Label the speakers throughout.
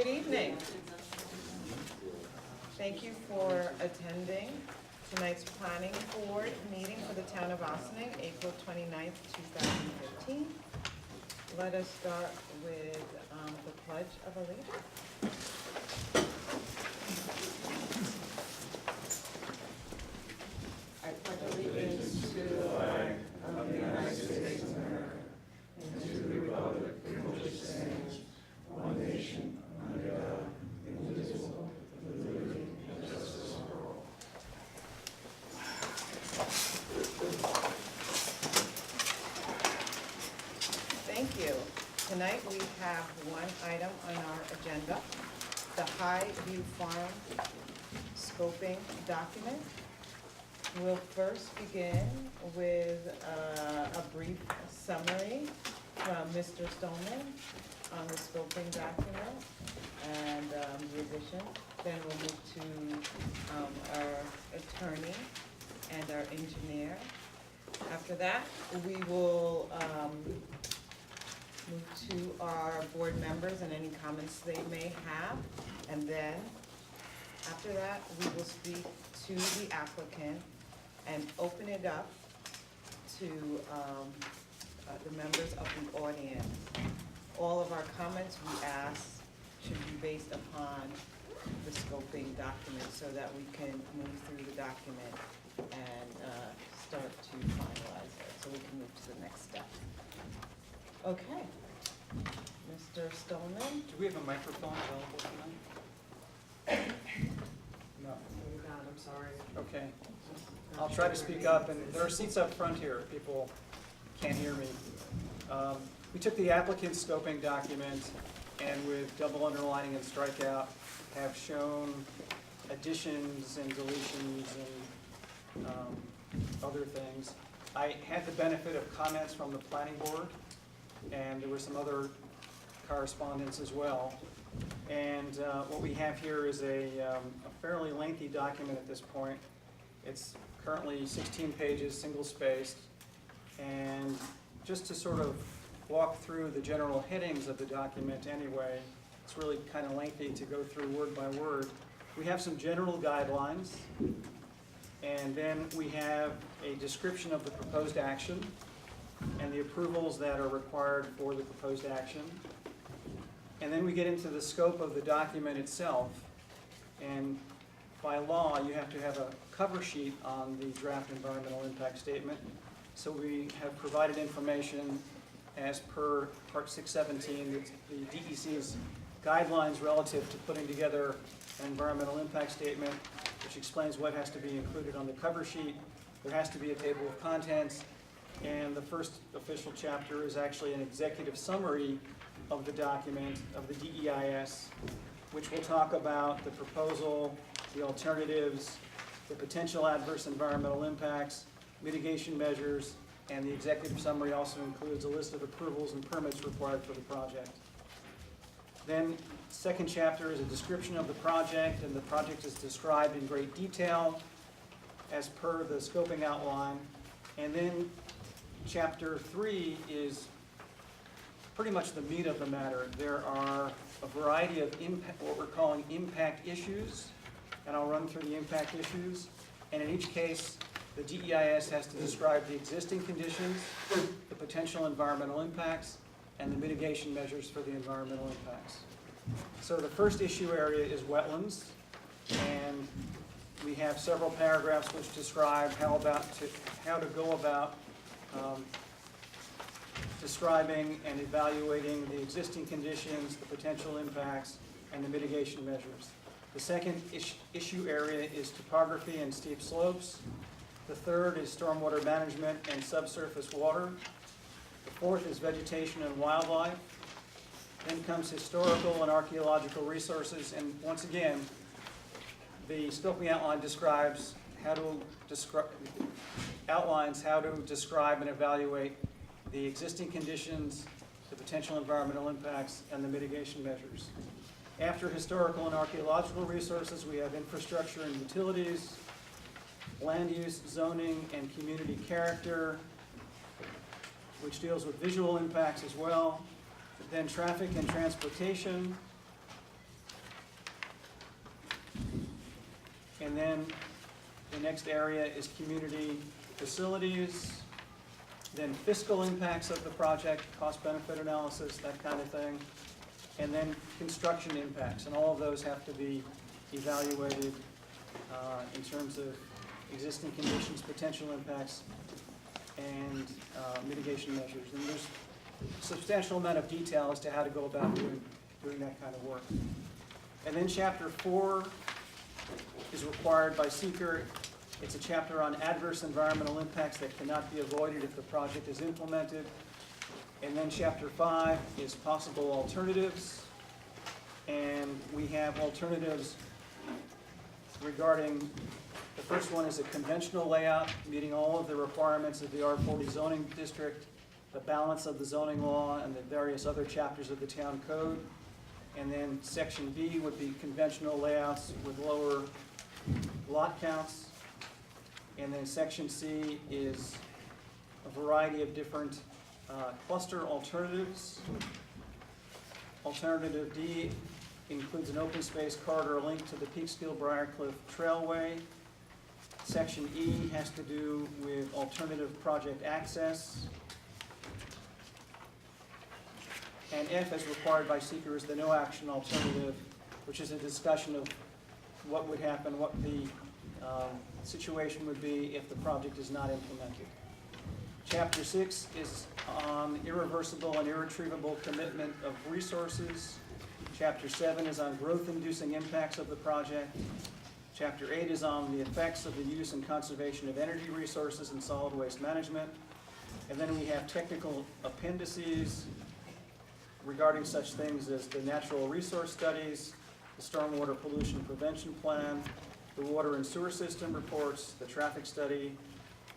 Speaker 1: Good evening. Thank you for attending tonight's planning board meeting for the town of Ossining, April 29th, 2015. Let us start with the Pledge of Allegiance. I pledge allegiance to the flag of the United States of America and to the republic for which it stands, one nation, under God, indivisible, with liberty and justice for all. Thank you. Tonight we have one item on our agenda, the Highview Farm scoping document. We'll first begin with a brief summary from Mr. Stoneman on the scoping document and the addition. Then we'll move to our attorney and our engineer. After that, we will move to our board members and any comments they may have. And then, after that, we will speak to the applicant and open it up to the members of the audience. All of our comments we ask should be based upon the scoping document so that we can move through the document and start to finalize it, so we can move to the next step. Okay, Mr. Stoneman.
Speaker 2: Do we have a microphone available tonight? No.
Speaker 1: I'm sorry.
Speaker 2: Okay. I'll try to speak up, and there are seats up front here if people can't hear me. We took the applicant's scoping document and with double underlining and strikeout have shown additions and deletions and other things. I had the benefit of comments from the planning board, and there was some other correspondence as well. And what we have here is a fairly lengthy document at this point. It's currently 16 pages, single-spaced, and just to sort of walk through the general headings of the document anyway, it's really kind of lengthy to go through word by word. We have some general guidelines, and then we have a description of the proposed action and the approvals that are required for the proposed action. And then we get into the scope of the document itself, and by law, you have to have a cover sheet on the draft environmental impact statement. So we have provided information as per Part 617, the DEC's guidelines relative to putting together an environmental impact statement, which explains what has to be included on the cover sheet. There has to be a table of contents, and the first official chapter is actually an executive summary of the document, of the DEIS, which will talk about the proposal, the alternatives, the potential adverse environmental impacts, mitigation measures, and the executive summary also includes a list of approvals and permits required for the project. Then, second chapter is a description of the project, and the project is described in great detail as per the scoping outline. And then chapter 3 is pretty much the meat of the matter. There are a variety of what we're calling impact issues, and I'll run through the impact issues. And in each case, the DEIS has to describe the existing conditions, the potential environmental impacts, and the mitigation measures for the environmental impacts. So the first issue area is wetlands, and we have several paragraphs which describe how to go about describing and evaluating the existing conditions, the potential impacts, and the mitigation measures. The second issue area is topography and steep slopes. The third is stormwater management and subsurface water. The fourth is vegetation and wildlife. Then comes historical and archaeological resources, and once again, the scoping outline outlines how to describe and evaluate the existing conditions, the potential environmental impacts, and the mitigation measures. After historical and archaeological resources, we have infrastructure and utilities, land use, zoning, and community character, which deals with visual impacts as well. Then traffic and transportation, And then the next area is community facilities, then fiscal impacts of the project, cost-benefit analysis, that kind of thing, and then construction impacts. And all of those have to be evaluated in terms of existing conditions, potential impacts, and mitigation measures. And there's a substantial amount of detail as to how to go about doing that kind of work. And then chapter 4 is required by seeker. It's a chapter on adverse environmental impacts that cannot be avoided if the project is implemented. And then chapter 5 is possible alternatives. And we have alternatives regarding, the first one is a conventional layout, meeting all of the requirements of the R40 zoning district, the balance of the zoning law, and the various other chapters of the town code. And then section B would be conventional layouts with lower lot counts. And then section C is a variety of different cluster alternatives. Alternative D includes an open space corridor link to the Peekskill Briarcliff Trailway. Section E has to do with alternative project access. And F, as required by seeker, is the no action alternative, which is a discussion of what would happen, what the situation would be if the project is not implemented. Chapter 6 is on irreversible and irretrievable commitment of resources. Chapter 7 is on growth-inducing impacts of the project. Chapter 8 is on the effects of the use and conservation of energy resources and solid waste management. And then we have technical appendices regarding such things as the natural resource studies, the stormwater pollution prevention plan, the water and sewer system reports, the traffic study,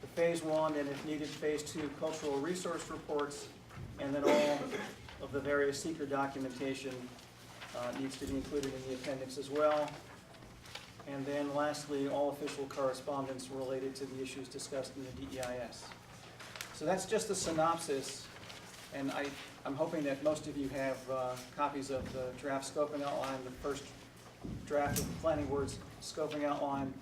Speaker 2: the phase 1 and if needed phase 2 cultural resource reports, and then all of the various seeker documentation needs to be included in the appendix as well. And then lastly, all official correspondence related to the issues discussed in the DEIS. So that's just a synopsis, and I'm hoping that most of you have copies of the draft scoping outline, the first draft of the planning board's scoping outline,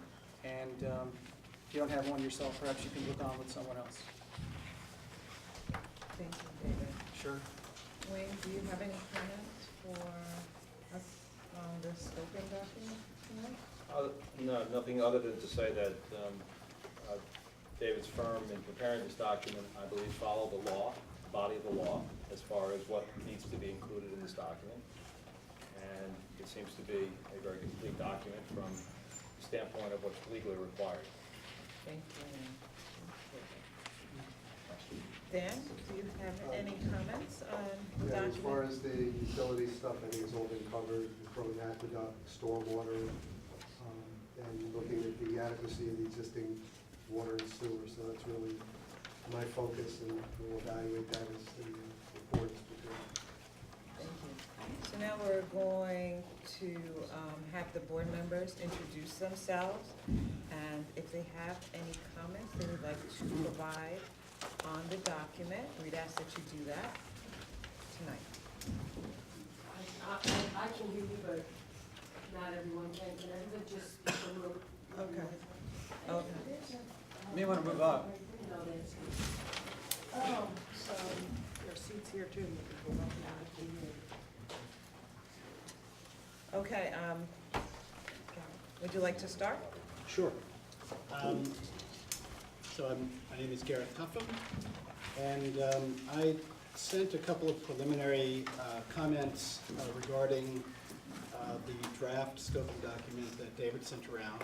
Speaker 2: and if you don't have one yourself, perhaps you can look on with someone else.
Speaker 1: Thank you, David.
Speaker 2: Sure.
Speaker 1: Wayne, do you have any comments for us on the scoping document tonight?
Speaker 3: No, nothing other than to say that David's firm in preparing this document, I believe, followed the law, body of the law, as far as what needs to be included in this document. And it seems to be a very complete document from the standpoint of what's legally required.
Speaker 1: Thank you. Dan, do you have any comments on the
Speaker 4: Yeah,
Speaker 1: document?
Speaker 4: as far as the utility stuff, I think it's all been covered, from aqueduct, stormwater, and looking at the adequacy of the existing water and sewer, so that's really my focus, and we'll evaluate that as the report is prepared.
Speaker 1: Thank you. So now we're going to have the board members introduce themselves, and if they have any comments they would like to provide on the document, we'd ask that you do that tonight.
Speaker 5: I can hear you, but not everyone can. Can everyone just speak a little?
Speaker 1: Okay. Okay.
Speaker 2: You may want to move up.
Speaker 5: No, that's good. So, there are seats here too.
Speaker 1: Okay, would you like to start?
Speaker 6: Sure. My name is Gareth Tuffham, and I sent a couple of preliminary comments regarding the draft scoping document that David sent around.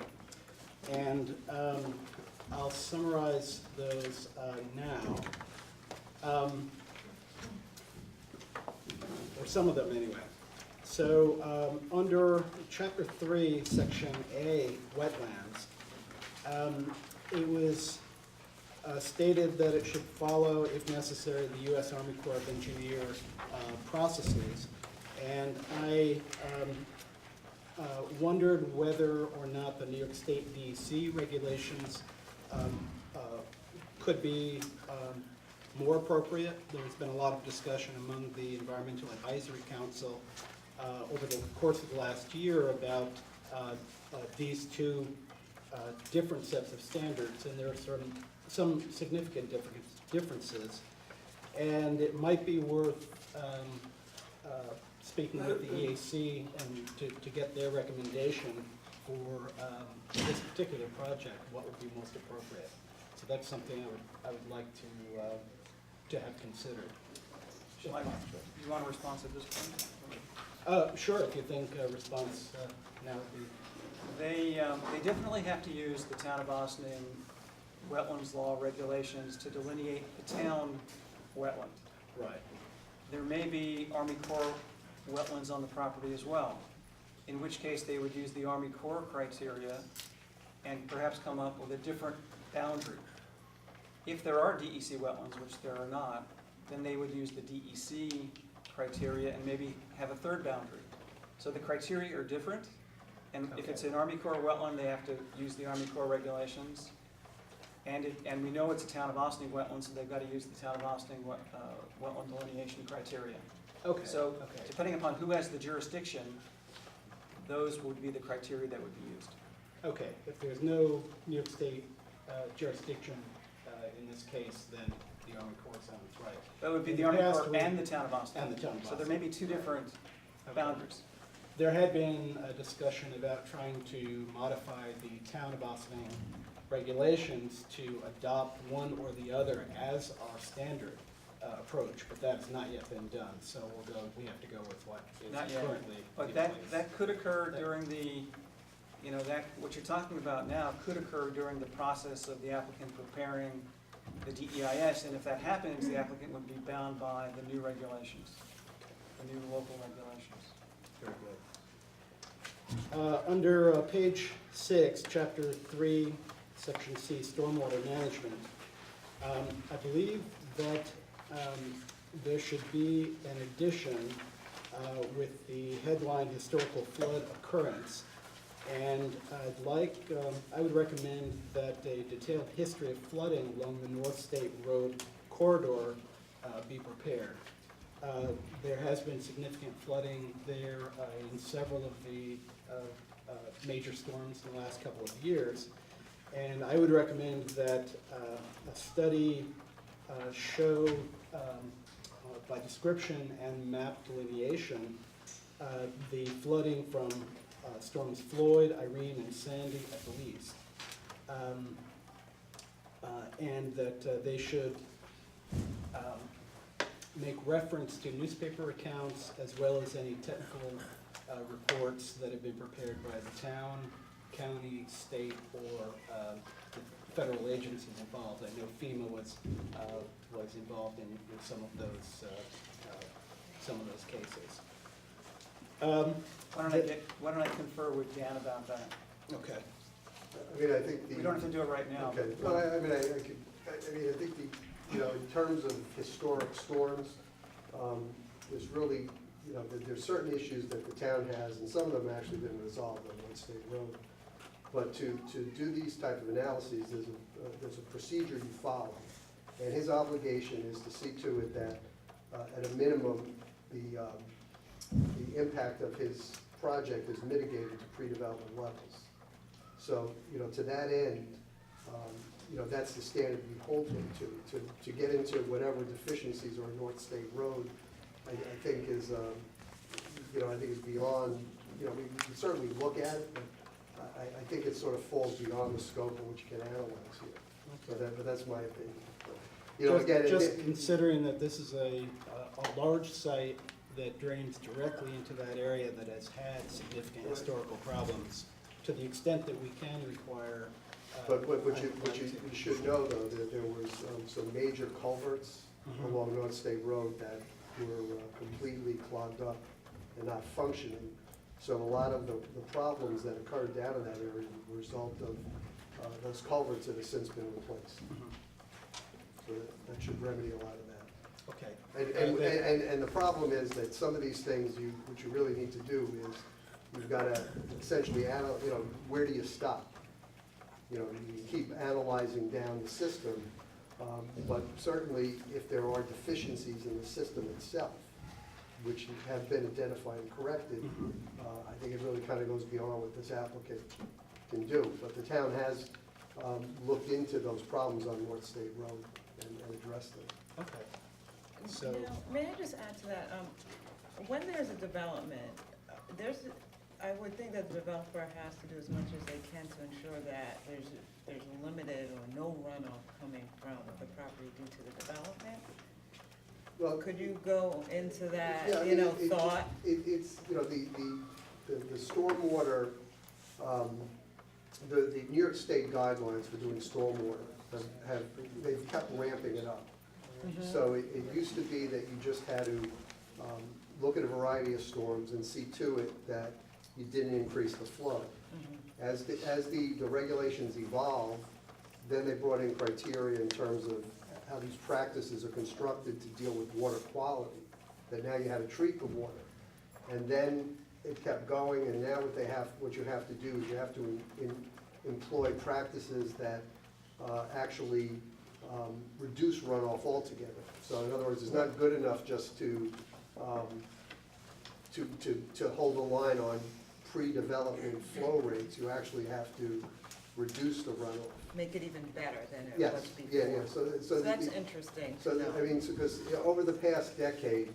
Speaker 6: And I'll summarize those now, or some of them anyway. So under Chapter 3, Section A, wetlands, it was stated that it should follow, if necessary, the U.S. Army Corps of Engineers processes. And I wondered whether or not the New York State DEC regulations could be more appropriate. There's been a lot of discussion among the Environmental Advisory Council over the course of the last year about these two different sets of standards, and there are some significant differences. And it might be worth speaking with the EAC and to get their recommendation for this particular project, what would be most appropriate. So that's something I would like to have considered.
Speaker 2: You want a response at this point?
Speaker 6: Sure, if you think a response now would be.
Speaker 2: They definitely have to use the Town of Austining wetlands law regulations to delineate the town wetland.
Speaker 6: Right.
Speaker 2: There may be Army Corps wetlands on the property as well, in which case they would use the Army Corps criteria and perhaps come up with a different boundary. If there are DEC wetlands, which there are not, then they would use the DEC criteria and maybe have a third boundary. So the criteria are different, and if it's an Army Corps wetland, they have to use the Army Corps regulations. And we know it's a Town of Austining wetland, so they've got to use the Town of Austining wetland delineation criteria.
Speaker 6: Okay.
Speaker 2: So
Speaker 6: Okay.
Speaker 2: depending upon who has the jurisdiction, those would be the criteria that would be used.
Speaker 6: Okay, if there's no New York State jurisdiction in this case, then the Army Corps sounds right.
Speaker 2: That would be
Speaker 6: In
Speaker 2: the
Speaker 6: the
Speaker 2: Army
Speaker 6: past,
Speaker 2: Corps
Speaker 6: we-
Speaker 2: and the Town of Austining.
Speaker 6: And the Town of
Speaker 2: So there may be two different
Speaker 6: Okay.
Speaker 2: boundaries.
Speaker 6: There had been a discussion about trying to modify the Town of Austining regulations to adopt one or the other as our standard approach, but that's not yet been done, so we have to go with what
Speaker 2: Not
Speaker 6: is
Speaker 2: yet.
Speaker 6: currently
Speaker 2: But
Speaker 6: in
Speaker 2: that
Speaker 6: place.
Speaker 2: could occur during the, what you're talking about now could occur during the process of the applicant preparing the DEIS, and if that happens, the applicant would be bound by the new regulations, the new local regulations.
Speaker 6: Very good. Under page 6, chapter 3, section C, stormwater management, I believe that there should be an addition with the headline historical flood occurrence. And I would recommend that a detailed history of flooding along the North State Road corridor be prepared. There has been significant flooding there in several of the major storms in the last couple of years. And I would recommend that a study show by description and map delineation the flooding from storms Floyd, Irene, and Sandy at the least. And that they should make reference to newspaper accounts as well as any technical reports that have been prepared by the town, county, state, or the federal agencies involved. I know FEMA was involved in some of those cases.
Speaker 2: Why don't I confer with Dan about that?
Speaker 6: Okay.
Speaker 4: I mean, I think the.
Speaker 2: We don't have to do it right now.
Speaker 4: Okay,
Speaker 2: but-
Speaker 4: well, I mean, I think in terms of historic storms, there's really, there's certain issues that the town has, and some of them have actually been resolved on One State Road. But to do these type of analyses, there's a procedure you follow. And his obligation is to see to it that, at a minimum, the impact of his project is mitigated to pre-development levels. So, to that end, that's the standard we hold him to get into whatever deficiencies are on North State Road, I think is, I think is beyond, we can certainly look at it, but I think it sort of falls beyond the scope in which you can analyze here. But that's my opinion. Again,
Speaker 6: Just considering that this is a large site that drains directly into that area that has had significant historical problems, to the extent that we can require.
Speaker 4: But you should know, though, that there was some major culverts
Speaker 6: Mhm.
Speaker 4: along North State Road that were completely clogged up and not functioning. So a lot of the problems that occurred down in that area were a result of those culverts that have since been replaced. So that should remedy a lot of that.
Speaker 6: Okay.
Speaker 4: And the problem is that some of these things, what you really need to do is, you've got to essentially, where do you stop? You keep analyzing down the system, but certainly if there are deficiencies in the system itself, which have been identified and corrected, I think it really kind of goes beyond what this applicant can do. But the town has looked into those problems on North State Road and addressed them.
Speaker 6: Okay. So,
Speaker 1: Now, may I just add to that, when there's a development, I would think that the developer has to do as much as they can to ensure that there's limited or no runoff coming from the property due to the development.
Speaker 4: Well,
Speaker 1: Could you go into that,
Speaker 4: yeah, I mean,
Speaker 1: thought?
Speaker 4: It's, the stormwater, the New York State guidelines for doing stormwater they've kept ramping it up. So it used to be that you just had to look at a variety of storms and see to it that you didn't increase the flow. As the regulations evolved, then they brought in criteria in terms of how these practices are constructed to deal with water quality, that now you had to treat the water. And then it kept going, and now what you have to do is you have to employ practices that actually reduce runoff altogether. So in other words, it's not good enough just to hold the line on pre-development flow rates. You actually have to reduce the runoff.
Speaker 1: Make it even better than it
Speaker 4: Yes,
Speaker 1: was before.
Speaker 4: yeah. So
Speaker 1: That's interesting to
Speaker 4: So,
Speaker 1: know.
Speaker 4: I mean, because over the past decade,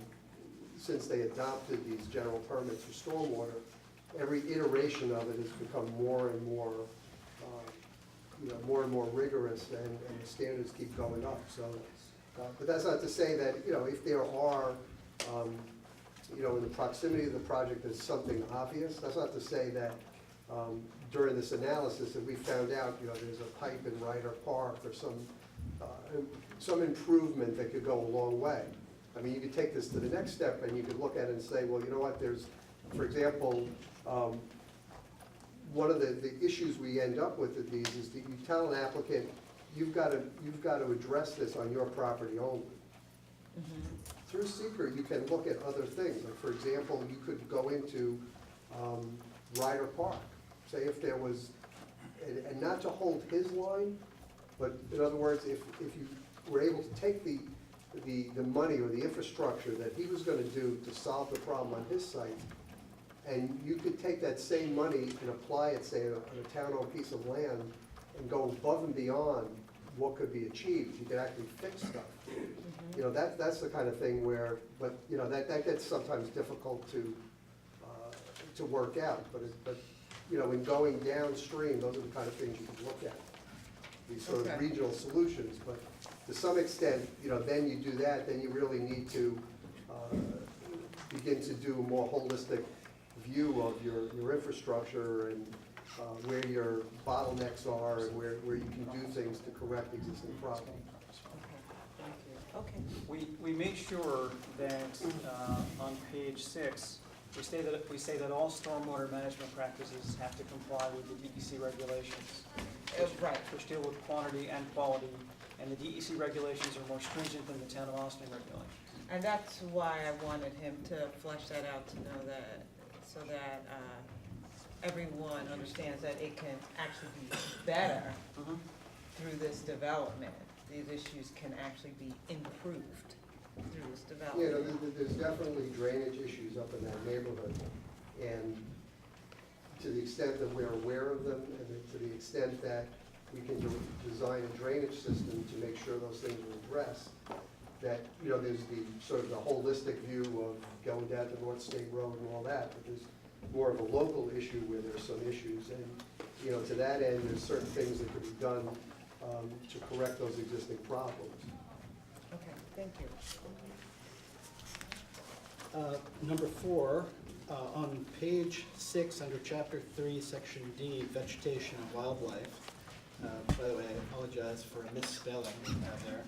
Speaker 4: since they adopted these general permits for stormwater, every iteration of it has become more and more, more and more rigorous, and the standards keep going up. So, but that's not to say that, if there are, in the proximity of the project, there's something obvious. That's not to say that during this analysis that we found out, there's a pipe in Ryder Park or some improvement that could go a long way. I mean, you could take this to the next step and you could look at it and say, well, you know what, there's, for example, one of the issues we end up with these is that you tell an applicant, you've got to address this on your property only. Through seeker, you can look at other things. Like, for example, you could go into Ryder Park. Say if there was, and not to hold his line, but in other words, if you were able to take the money or the infrastructure that he was gonna do to solve the problem on his site, and you could take that same money and apply it, say, on a town-owned piece of land, and go above and beyond what could be achieved. You could actually fix stuff. That's the kind of thing where, but, that gets sometimes difficult to work out, but in going downstream, those are the kind of things you can look at, these sort of
Speaker 1: Okay.
Speaker 4: regional solutions. But to some extent, then you do that, then you really need to begin to do a more holistic view of your infrastructure and where your bottlenecks are and where you can do things to correct existing problems.
Speaker 1: Okay,
Speaker 2: We made sure that on page 6, we say that all stormwater management practices have to comply with the DEC regulations,
Speaker 1: right.
Speaker 2: which deal with quantity and quality, and the DEC regulations are more stringent than the town of Austin regulations.
Speaker 1: And that's why I wanted him to flesh that out, to know that, so that everyone understands that it can actually be better through this development. These issues can actually be improved through this development.
Speaker 4: There's definitely drainage issues up in that neighborhood, and to the extent that we're aware of them, and to the extent that we can design a drainage system to make sure those things are addressed, that, there's the sort of the holistic view of going down to North State Road and all that, but there's more of a local issue where there's some issues, and, to that end, there's certain things that could be done to correct those existing problems.
Speaker 1: Okay, thank you.
Speaker 6: Number 4, on page 6, under chapter 3, section D, vegetation and wildlife. By the way, I apologize for a misspelling there.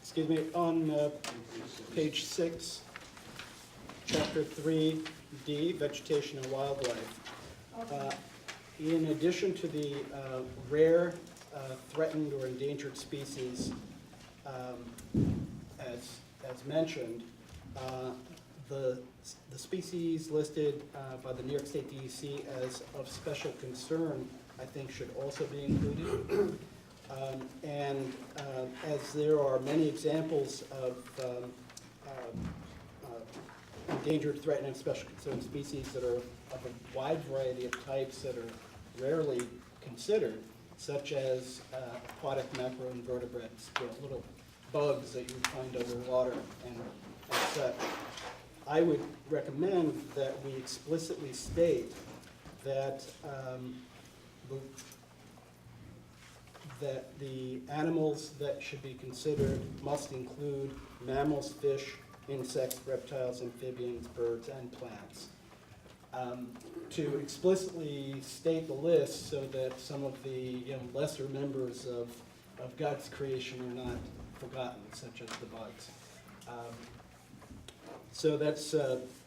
Speaker 6: Excuse me, on page 6, chapter 3D, vegetation and wildlife. In addition to the rare, threatened, or endangered species, as mentioned, the species listed by the New York State DEC as of special concern, I think, should also be included. And as there are many examples of endangered, threatened, and special concern species that are of a wide variety of types that are rarely considered, such as aquatic macroinvertebrates, little bugs that you would find underwater and such. I would recommend that we explicitly state that the animals that should be considered must include mammals, fish, insects, reptiles, amphibians, birds, and plants. To explicitly state the list so that some of the lesser members of God's creation are not forgotten, such as the bugs. So that's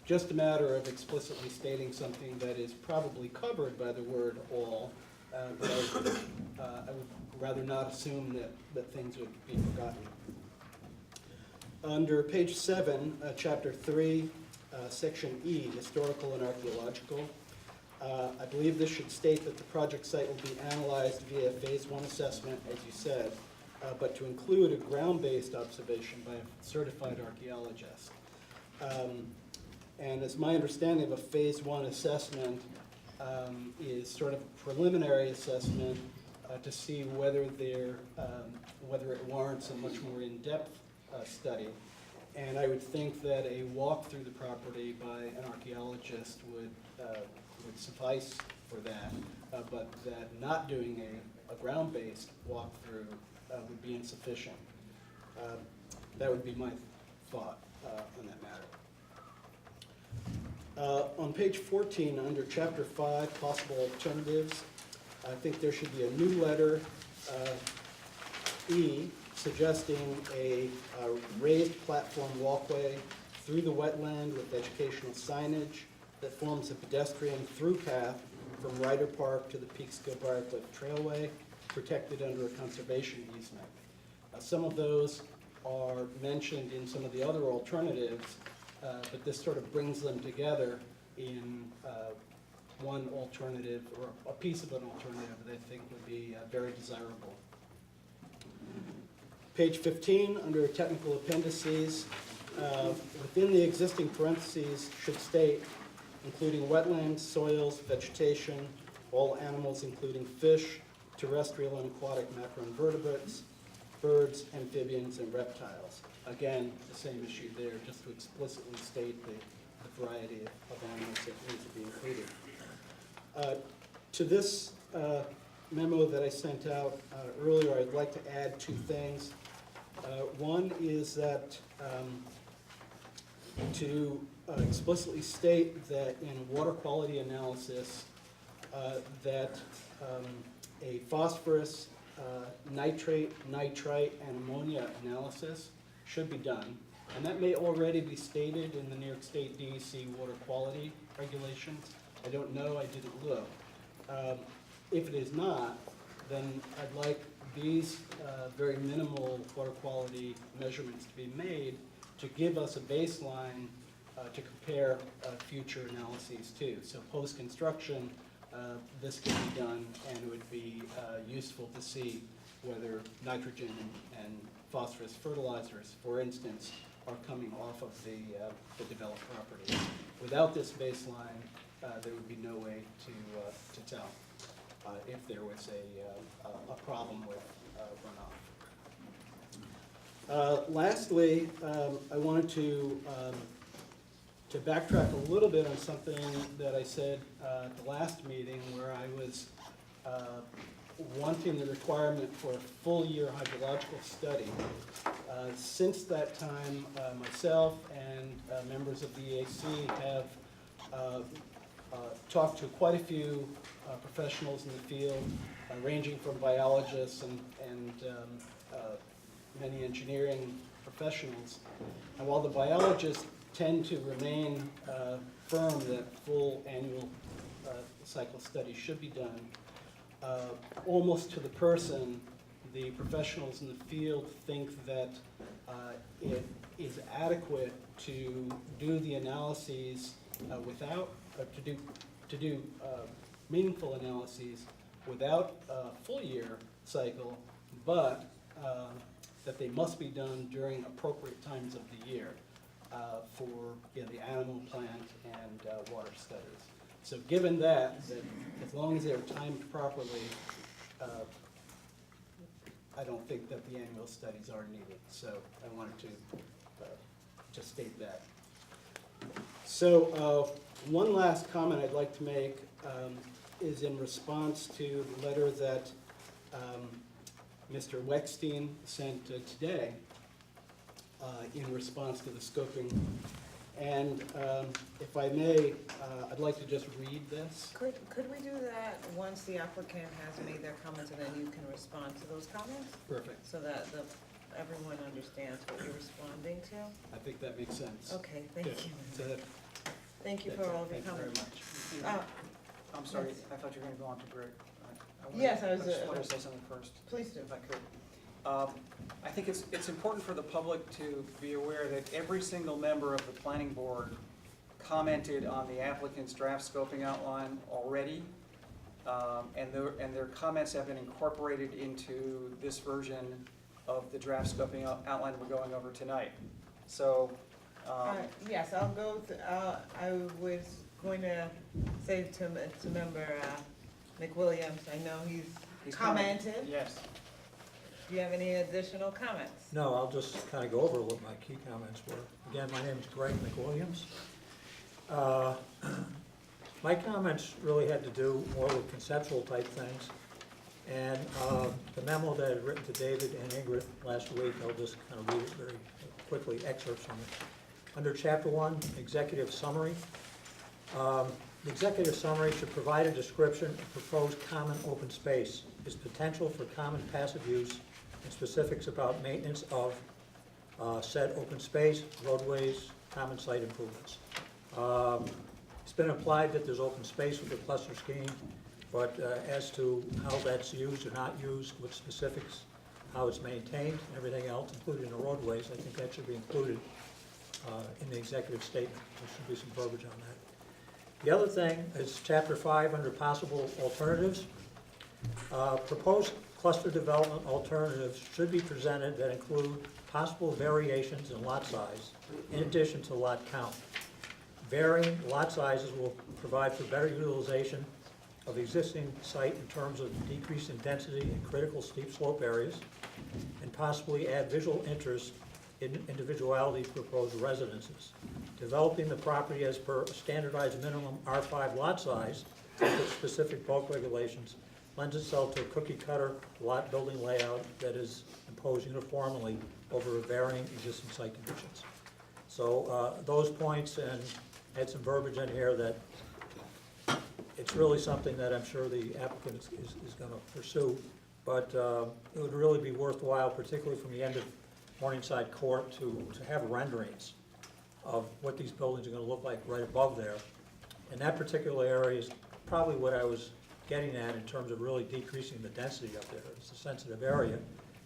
Speaker 6: just a matter of explicitly stating something that is probably covered by the word all, but I would rather not assume that things would be forgotten. Under page 7, chapter 3, section E, historical and archaeological, I believe this should state that the project site will be analyzed via phase 1 assessment, as you said, but to include a ground-based observation by a certified archaeologist. And as my understanding of a phase 1 assessment is sort of a preliminary assessment to see whether whether it warrants a much more in-depth study. And I would think that a walk through the property by an archaeologist would suffice for that, but that not doing a ground-based walkthrough would be insufficient. That would be my thought on that matter. On page 14, under chapter 5, possible alternatives, I think there should be a new letter, E, suggesting a raised platform walkway through the wetland with educational signage that forms a pedestrian through path from Ryder Park to the Peekskill Briarcliff Trailway, protected under a conservation easement. Some of those are mentioned in some of the other alternatives, but this sort of brings them together in one alternative, or a piece of an alternative that I think would be very desirable. Page 15, under technical appendices, within the existing parentheses should state, including wetlands, soils, vegetation, all animals including fish, terrestrial and aquatic macroinvertebrates, birds, amphibians, and reptiles. Again, the same issue there, just to explicitly state the variety of animals that need to be included. To this memo that I sent out earlier, I'd like to add 2 things. One is that to explicitly state that in water quality analysis that a phosphorus, nitrate, nitrite, and ammonia analysis should be done. And that may already be stated in the New York State DEC water quality regulations. I don't know, I didn't look. If it is not, then I'd like these very minimal water quality measurements to be made to give us a baseline to compare future analyses to. So post-construction, this can be done, and it would be useful to see whether nitrogen and phosphorus fertilizers, for instance, are coming off of the developed property. Without this baseline, there would be no way to tell if there was a problem with runoff. Lastly, I wanted to backtrack a little bit on something that I said at the last meeting, where I was wanting the requirement for a full-year hydrological study. Since that time, myself and members of the EAC have talked to quite a few professionals in the field, ranging from biologists and many engineering professionals. And while the biologists tend to remain firm that full annual cycle studies should be done, almost to the person, the professionals in the field think that it is adequate to do the analyses to do meaningful analyses without a full year cycle, but that they must be done during appropriate times of the year. for, you know, the animal, plant, and water studies. So given that as long as they're timed properly, I don't think that the annual studies are needed. So I wanted to just state that. So one last comment I'd like to make is in response to the letter that Mr. Weckstein sent today in response to the scoping. And if I may, I'd like to just read this.
Speaker 1: Could we do that once the applicant has made their comments, and then you can respond to those comments?
Speaker 6: Perfect.
Speaker 1: So that everyone understands what you're responding to?
Speaker 6: I think that makes sense.
Speaker 1: Okay, thank
Speaker 6: Good.
Speaker 1: you.
Speaker 6: So
Speaker 1: Thank you for all of your
Speaker 6: thank you very
Speaker 1: comments.
Speaker 6: much.
Speaker 2: I'm sorry,
Speaker 1: Yes.
Speaker 2: I thought you were going to go on to Greg.
Speaker 1: Yes, I was,
Speaker 2: just wanted to say something first.
Speaker 1: Please do.
Speaker 2: If I could. I think it's important for the public to be aware that every single member of the planning board commented on the applicant's draft scoping outline already, and their comments have been incorporated into this version of the draft scoping outline we're going over tonight. So,
Speaker 1: Yes, I'll go, I was going to say to member McWilliams, I know he's commented.
Speaker 2: Yes.
Speaker 1: Do you have any additional comments?
Speaker 7: No, I'll just kind of go over what my key comments were. Again, my name is Greg McWilliams. My comments really had to do more with conceptual type things. And the memo that I had written to David and Ingrid last week, I'll just kind of read it very quickly, excerpts from it. Under Chapter 1, Executive Summary, the executive summary should provide a description of proposed common open space, its potential for common passive use, and specifics about maintenance of said open space, roadways, common site improvements. It's been implied that there's open space with the cluster scheme, but as to how that's used or not used, with specifics, how it's maintained, and everything else, including the roadways, I think that should be included in the executive statement. There should be some verbiage on that. The other thing is Chapter 5 under possible alternatives. Proposed cluster development alternatives should be presented that include possible variations in lot size in addition to lot count. Varying lot sizes will provide for better utilization of the existing site in terms of decrease in density in critical steep slope areas, and possibly add visual interest in individuality to proposed residences. Developing the property as per a standardized minimum R5 lot size with specific bulk regulations lends itself to a cookie cutter lot building layout that is imposed uniformly over varying existing site conditions. So those points, and add some verbiage in here that it's really something that I'm sure the applicant is going to pursue, but it would really be worthwhile, particularly from the end of Morningside Court, to have renderings of what these buildings are going to look like right above there. And that particular area is probably what I was getting at in terms of really decreasing the density up there. It's a sensitive area,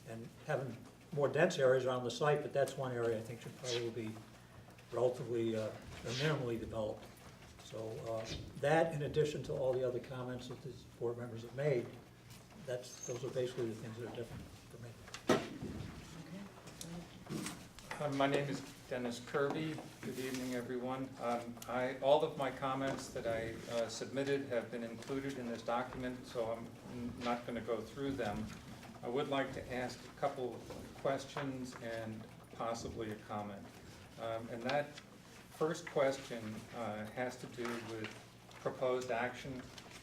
Speaker 7: and having more dense areas around the site, but that's one area I think should probably be relatively or minimally developed. So that, in addition to all the other comments that the board members have made, those are basically the things that are different for me.
Speaker 8: My name is Dennis Kirby. Good evening, everyone. All of my comments that I submitted have been included in this document, so I'm not going to go through them. I would like to ask a couple of questions and possibly a comment. And that first question has to do with proposed action.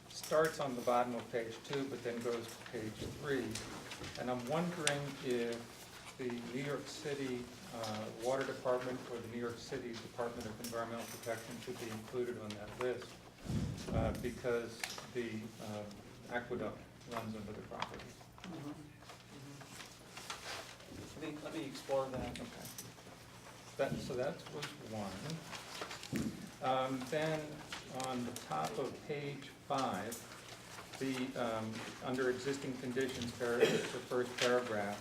Speaker 8: Starts on the bottom of page 2, but then goes to page 3. And I'm wondering if the New York City Water Department or the New York City Department of Environmental Protection should be included on that list because the aqueduct runs under the property.
Speaker 2: Let me explore that.
Speaker 8: Okay. So that was one. Then on the top of page 5, under existing conditions, the first paragraph,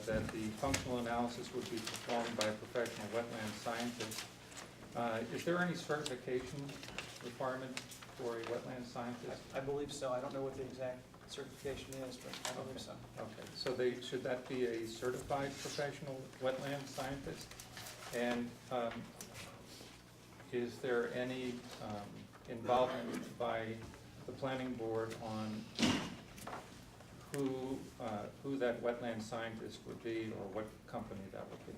Speaker 8: that the functional analysis would be performed by a professional wetland scientist. Is there any certification requirement for a wetland scientist?
Speaker 2: I believe so. I don't know what the exact certification is, but I believe so.
Speaker 8: Okay, so should that be a certified professional wetland scientist? And is there any involvement by the planning board on who that wetland scientist would be or what company that would be?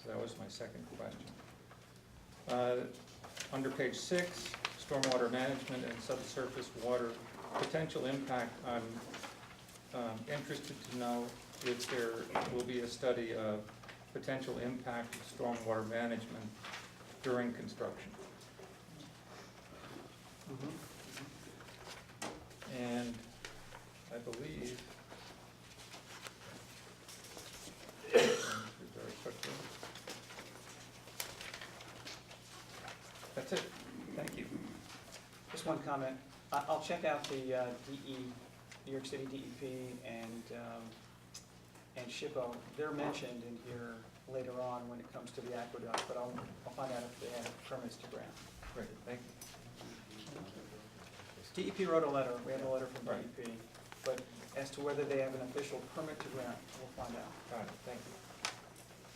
Speaker 8: So that was my second question. Under page 6, stormwater management and subsurface water potential impact, I'm interested to know if there will be a study of potential impact of stormwater management during construction. And I believe, very quickly. That's it. Thank you.
Speaker 2: Just one comment. I'll check out the New York City DEP and SHPO. They're mentioned in here later on when it comes to the aqueduct, but I'll find out if they have permits to grant.
Speaker 8: Great, thank you.
Speaker 2: DEP wrote a letter. We have a letter from
Speaker 8: Right.
Speaker 2: DEP. But as to whether they have an official permit to grant, we'll find out.
Speaker 8: Got it, thank you.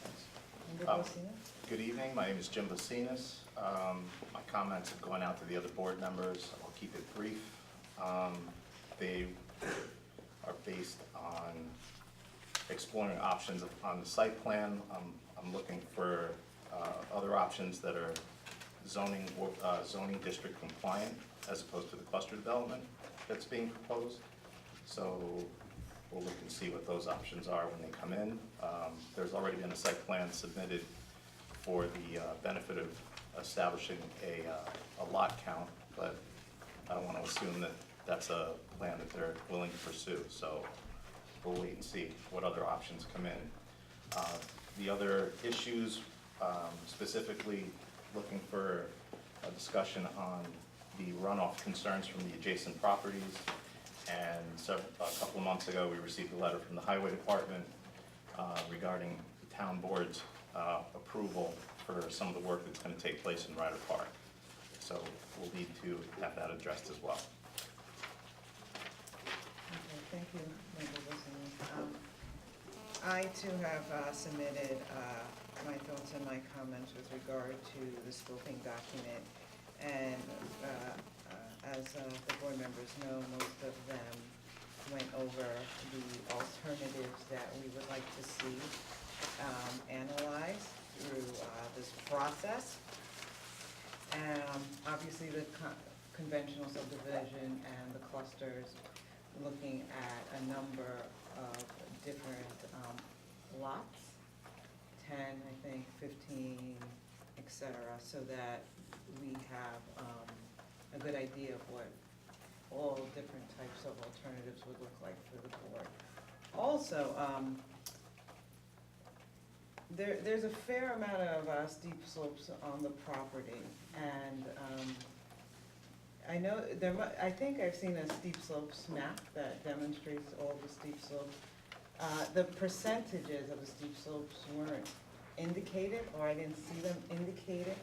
Speaker 8: Thanks.
Speaker 1: Member Bocina?
Speaker 9: Good evening, my name is Jim Bacinas. My comments have gone out to the other board members. I'll keep it brief. They are based on exploring options on the site plan. I'm looking for other options that are zoning district compliant as opposed to the cluster development that's being proposed. So we'll look and see what those options are when they come in. There's already been a site plan submitted for the benefit of establishing a lot count, but I don't want to assume that that's a plan that they're willing to pursue. So we'll wait and see what other options come in. The other issues, specifically looking for a discussion on the runoff concerns from the adjacent properties. And so a couple of months ago, we received a letter from the Highway Department regarding the town board's approval for some of the work that's going to take place in Ryder Park. So we'll need to have that addressed as well.
Speaker 1: Okay, thank you, Member Bocina. I too have submitted my thoughts and my comments with regard to the scoping document. And as the board members know, most of them went over the alternatives that we would like to see analyzed through this process. And obviously the conventional subdivision and the clusters, looking at a number of different lots, 10, I think, 15, etc., so that we have a good idea of what all different types of alternatives would look like for the board. Also, there's a fair amount of steep slopes on the property, and I know I think I've seen a steep slopes map that demonstrates all the steep slopes. The percentages of the steep slopes weren't indicated, or I didn't see them indicated,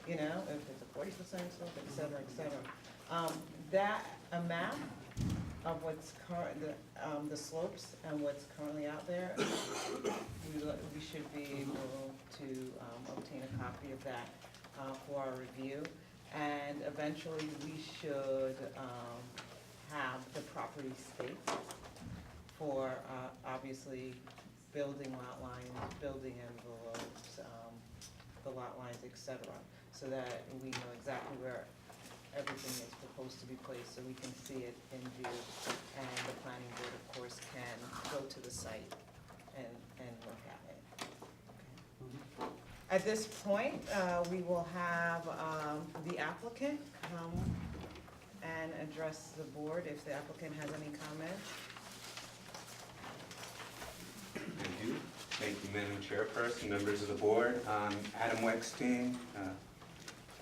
Speaker 1: you know, if it's a 40% slope, et cetera, et cetera. A map of what's the slopes and what's currently out there, we should be able to obtain a copy of that for our review. And eventually, we should have the property staked for, obviously, building lot lines, building envelopes, the lot lines, et cetera, so that we know exactly where everything is proposed to be placed, so we can see it in view. And the planning board, of course, can go to the site and look at it. Okay. At this point, we will have the applicant come and address the board if the applicant has any comments.
Speaker 10: Thank you. Thank you, Madam Chairperson, members of the board. Adam Wechstein,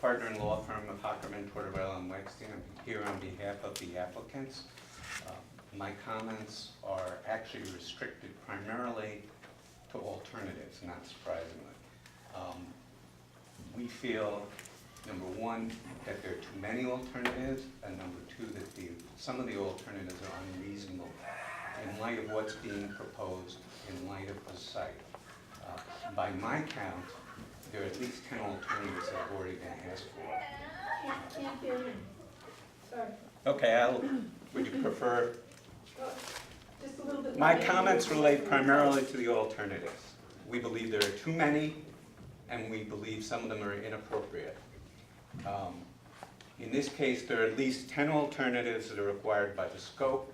Speaker 10: partner in law firm of Hockerman, Porterville, and Wechstein. I'm here on behalf of the applicants. My comments are actually restricted primarily to alternatives, not surprisingly. We feel, number one, that there are too many alternatives, and number two, that some of the alternatives are unreasonable in light of what's being proposed, in light of the site. By my count, there are at least 10 alternatives that have already been asked for.
Speaker 5: Can't hear you. Sorry.
Speaker 10: Okay, would you prefer?
Speaker 5: Just a little bit.
Speaker 10: My
Speaker 5: louder.
Speaker 10: comments relate primarily to the alternatives. We believe there are too many, and we believe some of them are inappropriate. In this case, there are at least 10 alternatives that are required by the scope,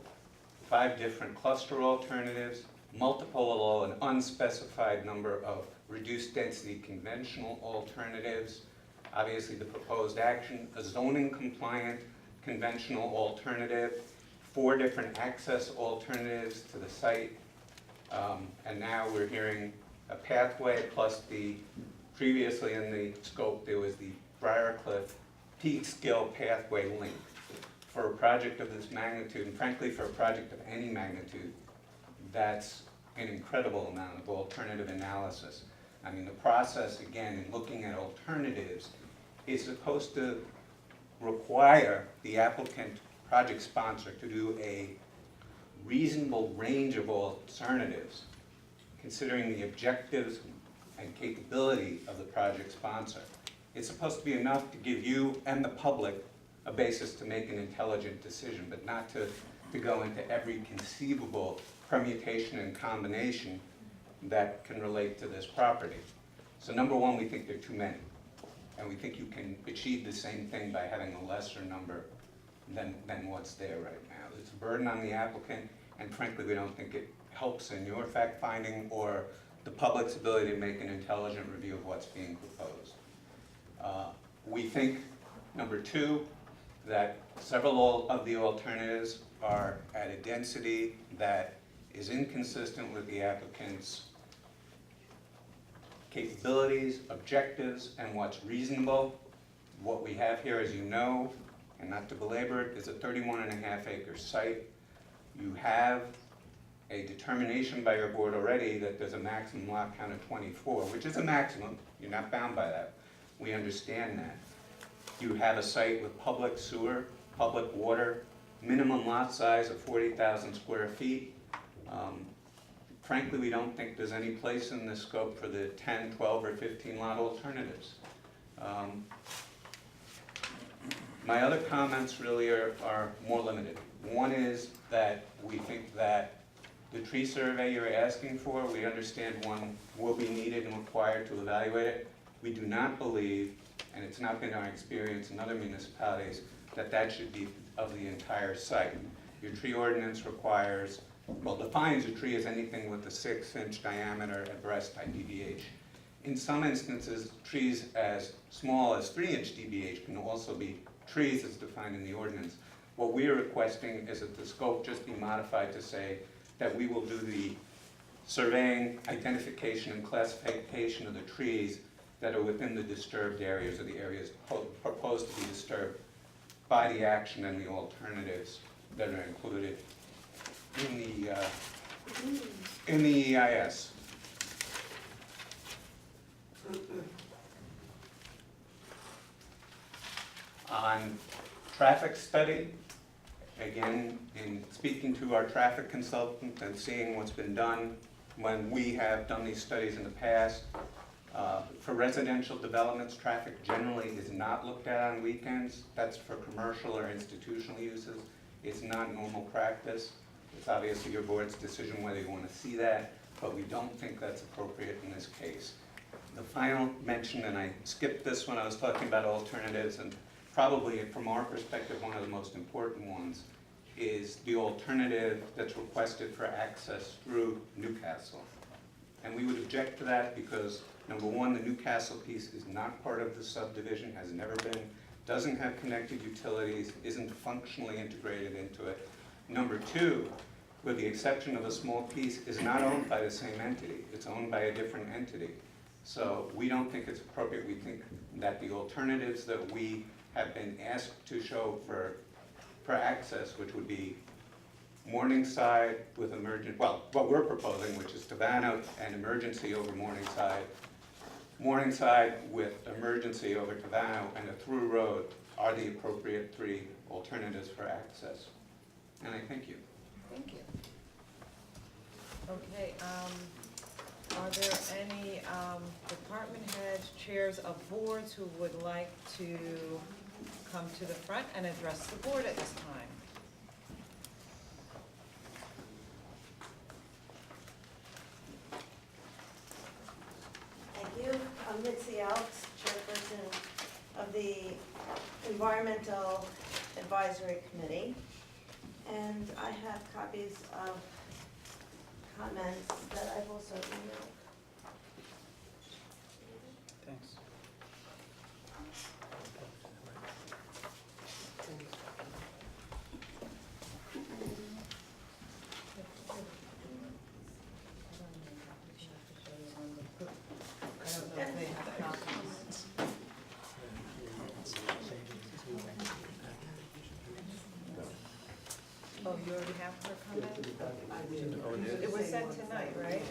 Speaker 10: 5 different cluster alternatives, multiple or an unspecified number of reduced density conventional alternatives, obviously the proposed action, a zoning compliant conventional alternative, 4 different access alternatives to the site, and now we're hearing a pathway plus previously in the scope there was the Briarcliff Peekskill pathway link. For a project of this magnitude, and frankly for a project of any magnitude, that's an incredible amount of alternative analysis. I mean, the process, again, in looking at alternatives, is supposed to require the applicant project sponsor to do a reasonable range of alternatives, considering the objectives and capability of the project sponsor. It's supposed to be enough to give you and the public a basis to make an intelligent decision, but not to go into every conceivable permutation and combination that can relate to this property. So number one, we think there are too many. And we think you can achieve the same thing by having a lesser number than what's there right now. It's a burden on the applicant, and frankly, we don't think it helps in your fact-finding or the public's ability to make an intelligent review of what's being proposed. We think, number two, that several of the alternatives are at a density that is inconsistent with the applicant's capabilities, objectives, and what's reasonable. What we have here, as you know, and not to belabor it, is a 31.5-acre site. You have a determination by your board already that there's a maximum lot count of 24, which is a maximum. You're not bound by that. We understand that. You have a site with public sewer, public water, minimum lot size of 40,000 square feet. Frankly, we don't think there's any place in this scope for the 10, 12, or 15 lot alternatives. My other comments really are more limited. One is that we think that the tree survey you're asking for, we understand one will be needed and required to evaluate it. We do not believe, and it's not been our experience in other municipalities, that that should be of the entire site. Your tree ordinance requires, well, defines a tree as anything with a 6-inch diameter at breast height DBH. In some instances, trees as small as 3-inch DBH can also be trees as defined in the ordinance. What we are requesting is that the scope just be modified to say that we will do the surveying, identification, and classification of the trees that are within the disturbed areas or the areas proposed to be disturbed by the action and the alternatives that are included in the EIS. On traffic study, again, in speaking to our traffic consultant and seeing what's been done when we have done these studies in the past, for residential developments, traffic generally is not looked at on weekends. That's for commercial or institutional uses. It's not normal practice. It's obviously your board's decision whether you want to see that, but we don't think that's appropriate in this case. The final mention, and I skipped this when I was talking about alternatives, and probably from our perspective, one of the most important ones is the alternative that's requested for access through Newcastle. And we would object to that because, number one, the Newcastle piece is not part of the subdivision, has never been, doesn't have connected utilities, isn't functionally integrated into it. Number two, with the exception of a small piece, is not owned by the same entity. It's owned by a different entity. So we don't think it's appropriate. We think that the alternatives that we have been asked to show for access, which would be Morningside with emergent, well, what we're proposing, which is Tabano and emergency over Morningside, Morningside with emergency over Tabano, and a through road are the appropriate 3 alternatives for access. And I thank you.
Speaker 1: Thank you. Okay, Are there any department heads, chairs of boards who would like to come to the front and address the board at this time?
Speaker 11: Thank you. I'm Mitzi Alex, chairperson of the Environmental Advisory Committee. And I have copies of comments that I've also emailed.
Speaker 2: Thanks.
Speaker 1: I don't know if they have copies. Oh, you already have her comment? It was sent tonight, right?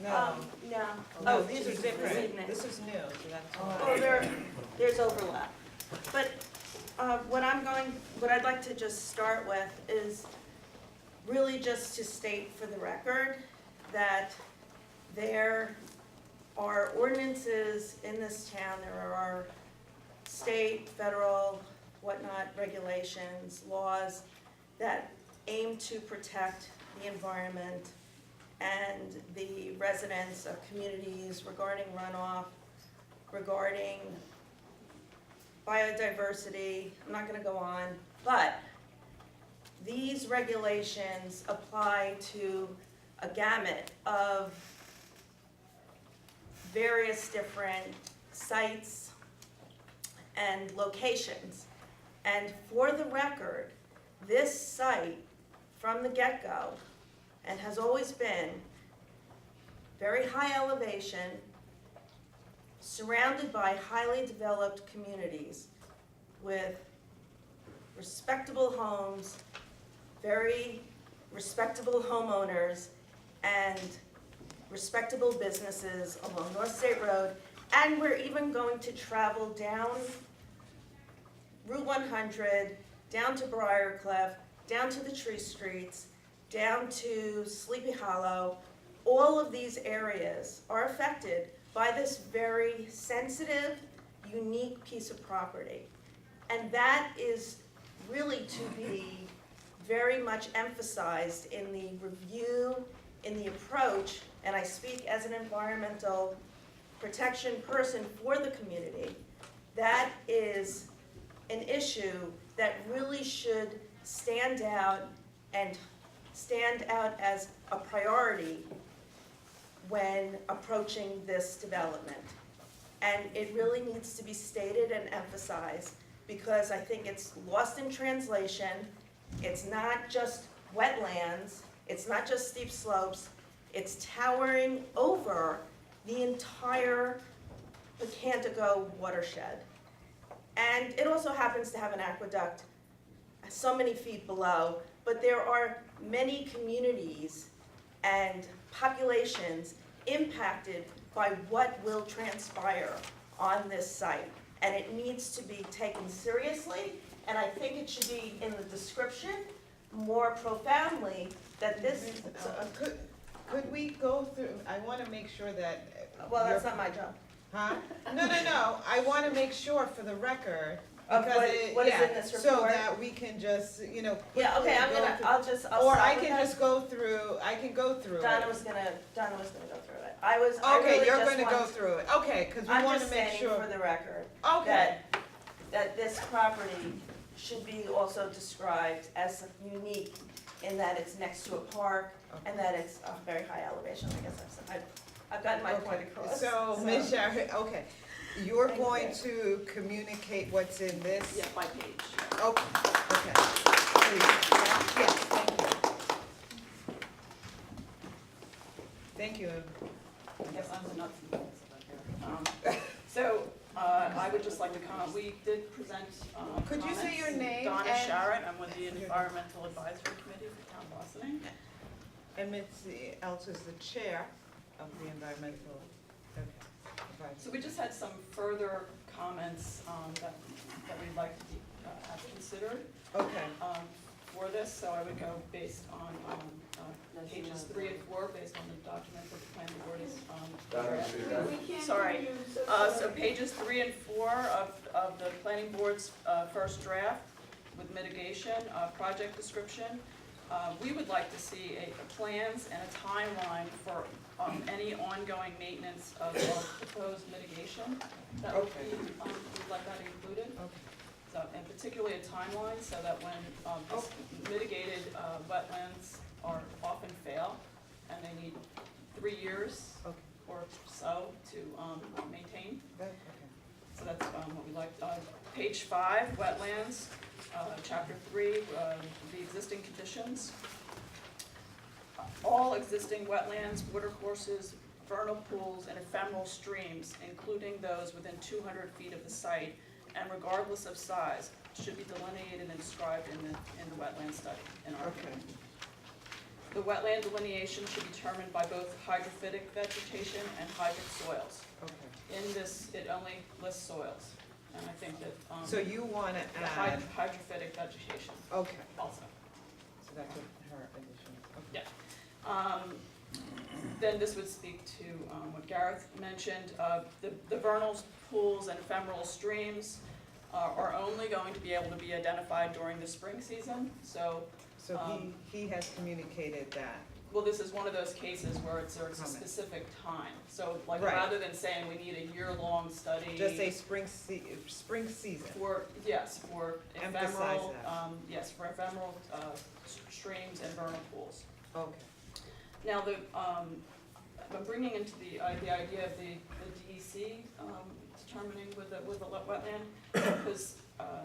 Speaker 1: No.
Speaker 11: No.
Speaker 1: No, these are
Speaker 11: this
Speaker 1: different.
Speaker 11: evening.
Speaker 1: This is new, so that's
Speaker 11: Oh,
Speaker 1: why.
Speaker 11: there's overlap. But what I'd like to just start with is really just to state for the record that there are ordinances in this town, there are state, federal, whatnot, regulations, laws that aim to protect the environment and the residents of communities regarding runoff, regarding biodiversity. I'm not gonna go on, but these regulations apply to a gamut of various different sites and locations. And for the record, this site, from the get-go, and has always been very high elevation, surrounded by highly developed communities with respectable homes, very respectable homeowners, and respectable businesses along North State Road. And we're even going to travel down Route 100, down to Briarcliff, down to the Tree Streets, down to Sleepy Hollow. All of these areas are affected by this very sensitive, unique piece of property. And that is really to be very much emphasized in the review, in the approach, and I speak as an environmental protection person for the community. That is an issue that really should stand out and stand out as a priority when approaching this development. And it really needs to be stated and emphasized because I think it's lost in translation. It's not just wetlands, it's not just steep slopes, it's towering over the entire Picantico watershed. And it also happens to have an aqueduct so many feet below, but there are many communities and populations impacted by what will transpire on this site. And it needs to be taken seriously, and I think it should be in the description more profoundly that this,
Speaker 1: Could we go through, I wanna make sure that.
Speaker 11: well, that's
Speaker 1: you're-
Speaker 11: not my job.
Speaker 1: Huh? No, I wanna make sure for the record.
Speaker 11: Of
Speaker 1: because
Speaker 11: what is
Speaker 1: yeah,
Speaker 11: in this
Speaker 1: So
Speaker 11: report?
Speaker 1: that we can just,
Speaker 11: Yeah,
Speaker 1: quickly
Speaker 11: okay,
Speaker 1: go through-
Speaker 11: I'll
Speaker 1: Or
Speaker 11: start
Speaker 1: I
Speaker 11: with
Speaker 1: can
Speaker 11: that.
Speaker 1: just go through, I can go through it.
Speaker 11: Donna was gonna go through it. I really
Speaker 1: Okay, you're
Speaker 11: just
Speaker 1: gonna go
Speaker 11: want-
Speaker 1: through it, okay, cause we
Speaker 11: I'm
Speaker 1: wanna
Speaker 11: just
Speaker 1: make
Speaker 11: saying
Speaker 1: sure.
Speaker 11: for the record,
Speaker 1: Okay,
Speaker 11: that this property should be also described as unique in that it's next to a park and that it's a very high elevation, I guess I've gotten my point
Speaker 1: okay,
Speaker 11: across.
Speaker 1: so Ms. Shari, okay, you're
Speaker 11: Thank
Speaker 1: going
Speaker 11: you.
Speaker 1: to communicate what's in this?
Speaker 5: Yeah, by page.
Speaker 1: Okay, please, yes, thank you. Thank you.
Speaker 5: Yes, I'm the nuts and bolts of it here. So, I would just like to comment, we did present
Speaker 1: Could you say your
Speaker 5: comments.
Speaker 1: name
Speaker 5: Donna
Speaker 1: and-
Speaker 5: Sharrett, I'm with the Environmental Advisory Committee for Town Blossoming.
Speaker 1: And Mitzi Elts is the chair of the environmental, okay.
Speaker 5: So we just had some further comments that we'd like to have considered.
Speaker 1: Okay,
Speaker 5: for this, so I would go based on pages 3 and 4, based on the document that the planning board is drafting. Sorry. So pages 3 and 4 of the planning board's first draft with mitigation, project description. We would like to see plans and a timeline for any ongoing maintenance of our proposed mitigation. That would be, we'd like that included.
Speaker 1: Okay.
Speaker 5: So, and particularly a timeline, so that when mitigated wetlands are often fail, and they need 3 years
Speaker 1: Okay.
Speaker 5: or so to maintain.
Speaker 1: Okay.
Speaker 5: So that's what we like. Page 5, wetlands, chapter 3, the existing conditions. All existing wetlands, watercourses, vernal pools, and ephemeral streams, including those within 200 feet of the site, and regardless of size, should be delineated and described in the wetland study, in our opinion. The wetland delineation should be determined by both hydrophytic vegetation and hydric soils.
Speaker 1: Okay.
Speaker 5: In this, it only lists soils, and I think that,
Speaker 1: So you want to
Speaker 5: the
Speaker 1: add,
Speaker 5: hydrophytic vegetation
Speaker 1: okay,
Speaker 5: also.
Speaker 1: so that's what her addition, okay.
Speaker 5: Yeah. Then this would speak to what Gareth mentioned. The vernal pools and ephemeral streams are only going to be able to be identified during the spring season. So,
Speaker 1: So he has communicated that,
Speaker 5: well, this is one of those cases where there's a
Speaker 1: Comment.
Speaker 5: specific time. So like,
Speaker 1: Right.
Speaker 5: rather than saying we need a year-long study.
Speaker 1: just say spring season.
Speaker 5: For, yes, for
Speaker 1: Emphasize
Speaker 5: ephemeral,
Speaker 1: that.
Speaker 5: yes, for ephemeral streams and vernal pools.
Speaker 1: Okay,
Speaker 5: Now, I'm bringing into the idea of the DEC determining with the wetland, because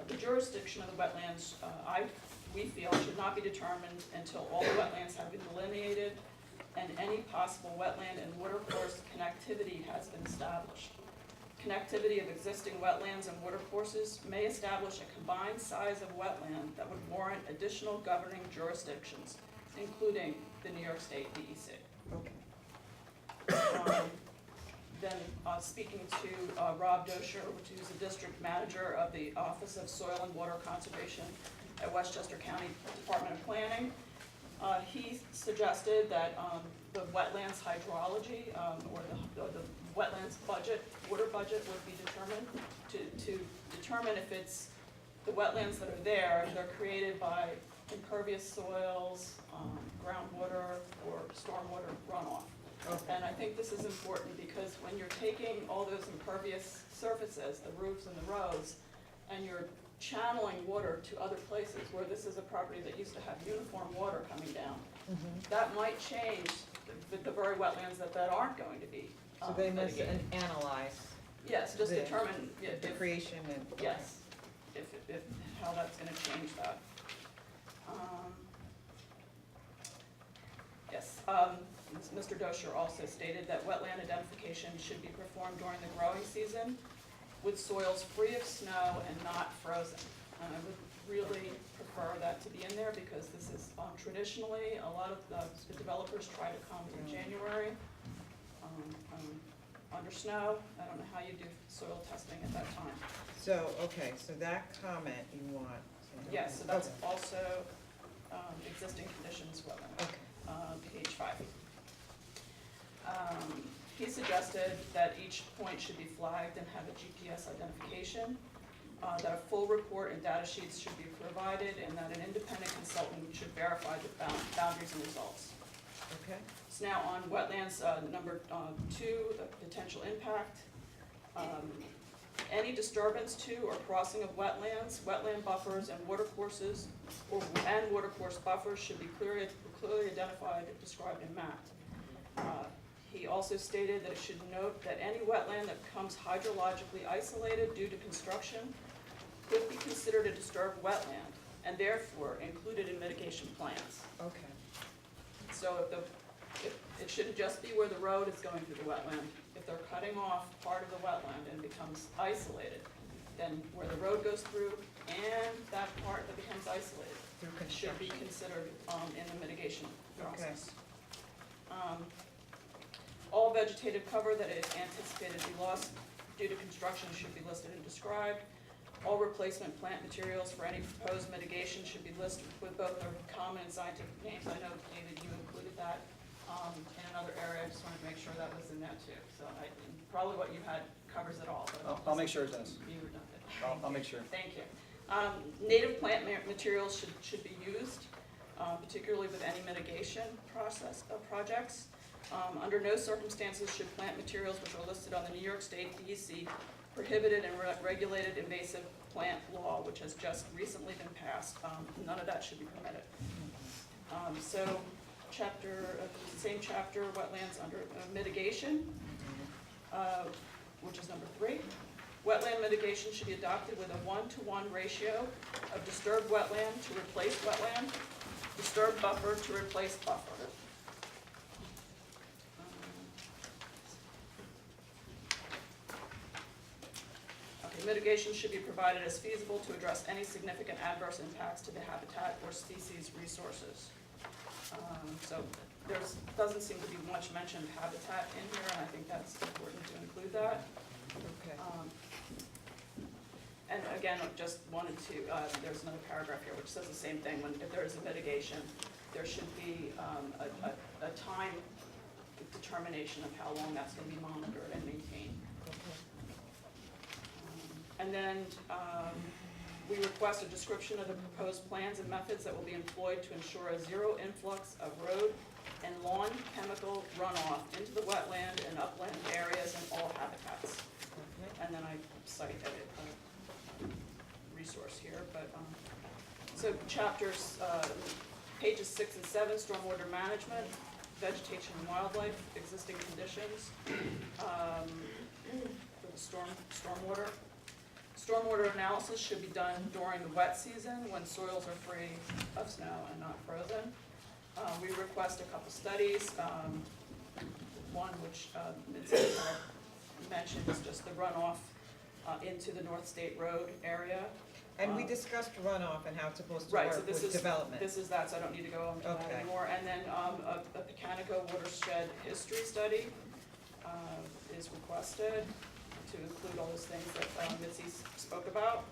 Speaker 5: the jurisdiction of the wetlands, we feel, should not be determined until all the wetlands have been delineated and any possible wetland and watercourse connectivity has been established. Connectivity of existing wetlands and watercourses may establish a combined size of wetland that would warrant additional governing jurisdictions, including the New York State DEC.
Speaker 1: okay.
Speaker 5: Then speaking to Rob Dosher, who's the district manager of the Office of Soil and Water Conservation at Westchester County Department of Planning, he suggested that the wetlands hydrology, or the wetlands budget, water budget would be determined to determine if it's the wetlands that are there, if they're created by impervious soils, groundwater, or stormwater runoff.
Speaker 1: Okay.
Speaker 5: And I think this is important because when you're taking all those impervious surfaces, the roofs and the roads, and you're channeling water to other places where this is a property that used to have uniform water coming down, that might change the very wetlands that aren't going to be
Speaker 1: So they must
Speaker 5: mitigated.
Speaker 1: analyze
Speaker 5: Yes, just
Speaker 1: the-
Speaker 5: determine if,
Speaker 1: the creation and.
Speaker 5: yes, if, how that's gonna change that. Yes, Mr. Dosher also stated that wetland identification should be performed during the growing season with soils free of snow and not frozen. And I would really prefer that to be in there because this is traditionally, a lot of the developers try to come in January under snow. I don't know how you do soil testing at that time.
Speaker 1: So, okay, so that comment you want.
Speaker 5: Yes, so that's
Speaker 1: Okay.
Speaker 5: also existing conditions wetland.
Speaker 1: Okay.
Speaker 5: Page 5. He suggested that each point should be flagged and have a GPS identification, that a full report and data sheets should be provided, and that an independent consultant should verify the boundaries and results.
Speaker 1: Okay,
Speaker 5: So now on wetlands, number 2, the potential impact. Any disturbance to or crossing of wetlands, wetland buffers, and watercourses, and watercourse buffers should be clearly identified, described, and mapped. He also stated that it should note that any wetland that becomes hydrologically isolated due to construction could be considered a disturbed wetland, and therefore included in mitigation plans.
Speaker 1: okay,
Speaker 5: So if it shouldn't just be where the road is going through the wetland. If they're cutting off part of the wetland and it becomes isolated, then where the road goes through and that part that becomes isolated
Speaker 1: through
Speaker 5: should be
Speaker 1: construction.
Speaker 5: considered in the mitigation
Speaker 1: Okay.
Speaker 5: process. All vegetative cover that is anticipated to be lost due to construction should be listed and described. All replacement plant materials for any proposed mitigation should be listed with both their common and scientific names. I know, David, you included that in another area. I just wanted to make sure that was in that too. So probably what you had covers it all. But
Speaker 2: I'll make sure it does.
Speaker 5: be redundant.
Speaker 2: I'll make sure.
Speaker 5: Thank you. Native plant materials should be used, particularly with any mitigation projects. Under no circumstances should plant materials which are listed on the New York State DEC prohibited and regulated invasive plant law, which has just recently been passed. None of that should be permitted. So same chapter, wetlands under mitigation, which is number 3. Wetland mitigation should be adopted with a 1-to-1 ratio of disturbed wetland to replace wetland, disturbed buffer to replace buffer. Mitigation should be provided as feasible to address any significant adverse impacts to the habitat or species resources. So doesn't seem to be much mention of habitat in here, and I think that's important to include that.
Speaker 1: Okay.
Speaker 5: And again, I just wanted to, there's another paragraph here which says the same thing. If there is a mitigation, there should be a time determination of how long that's going to be monitored and maintained. And then we request a description of the proposed plans and methods that will be employed to ensure a zero influx of road and lawn chemical runoff into the wetland and upland areas and all habitats. And then I cite a resource here, but so chapters, pages 6 and 7, stormwater management, vegetation and wildlife, existing conditions for the stormwater. Stormwater analysis should be done during the wet season when soils are free of snow and not frozen. We request a couple studies. One which Mitzi mentioned is just the runoff into the North State Road area.
Speaker 1: And we discussed runoff and how it's supposed to
Speaker 5: Right, so
Speaker 1: work
Speaker 5: this
Speaker 1: with
Speaker 5: is,
Speaker 1: development.
Speaker 5: this is that, so I don't need to go into that
Speaker 1: Okay.
Speaker 5: anymore. And then a Pecanico watershed history study is requested to include all those things that Mitzi spoke about.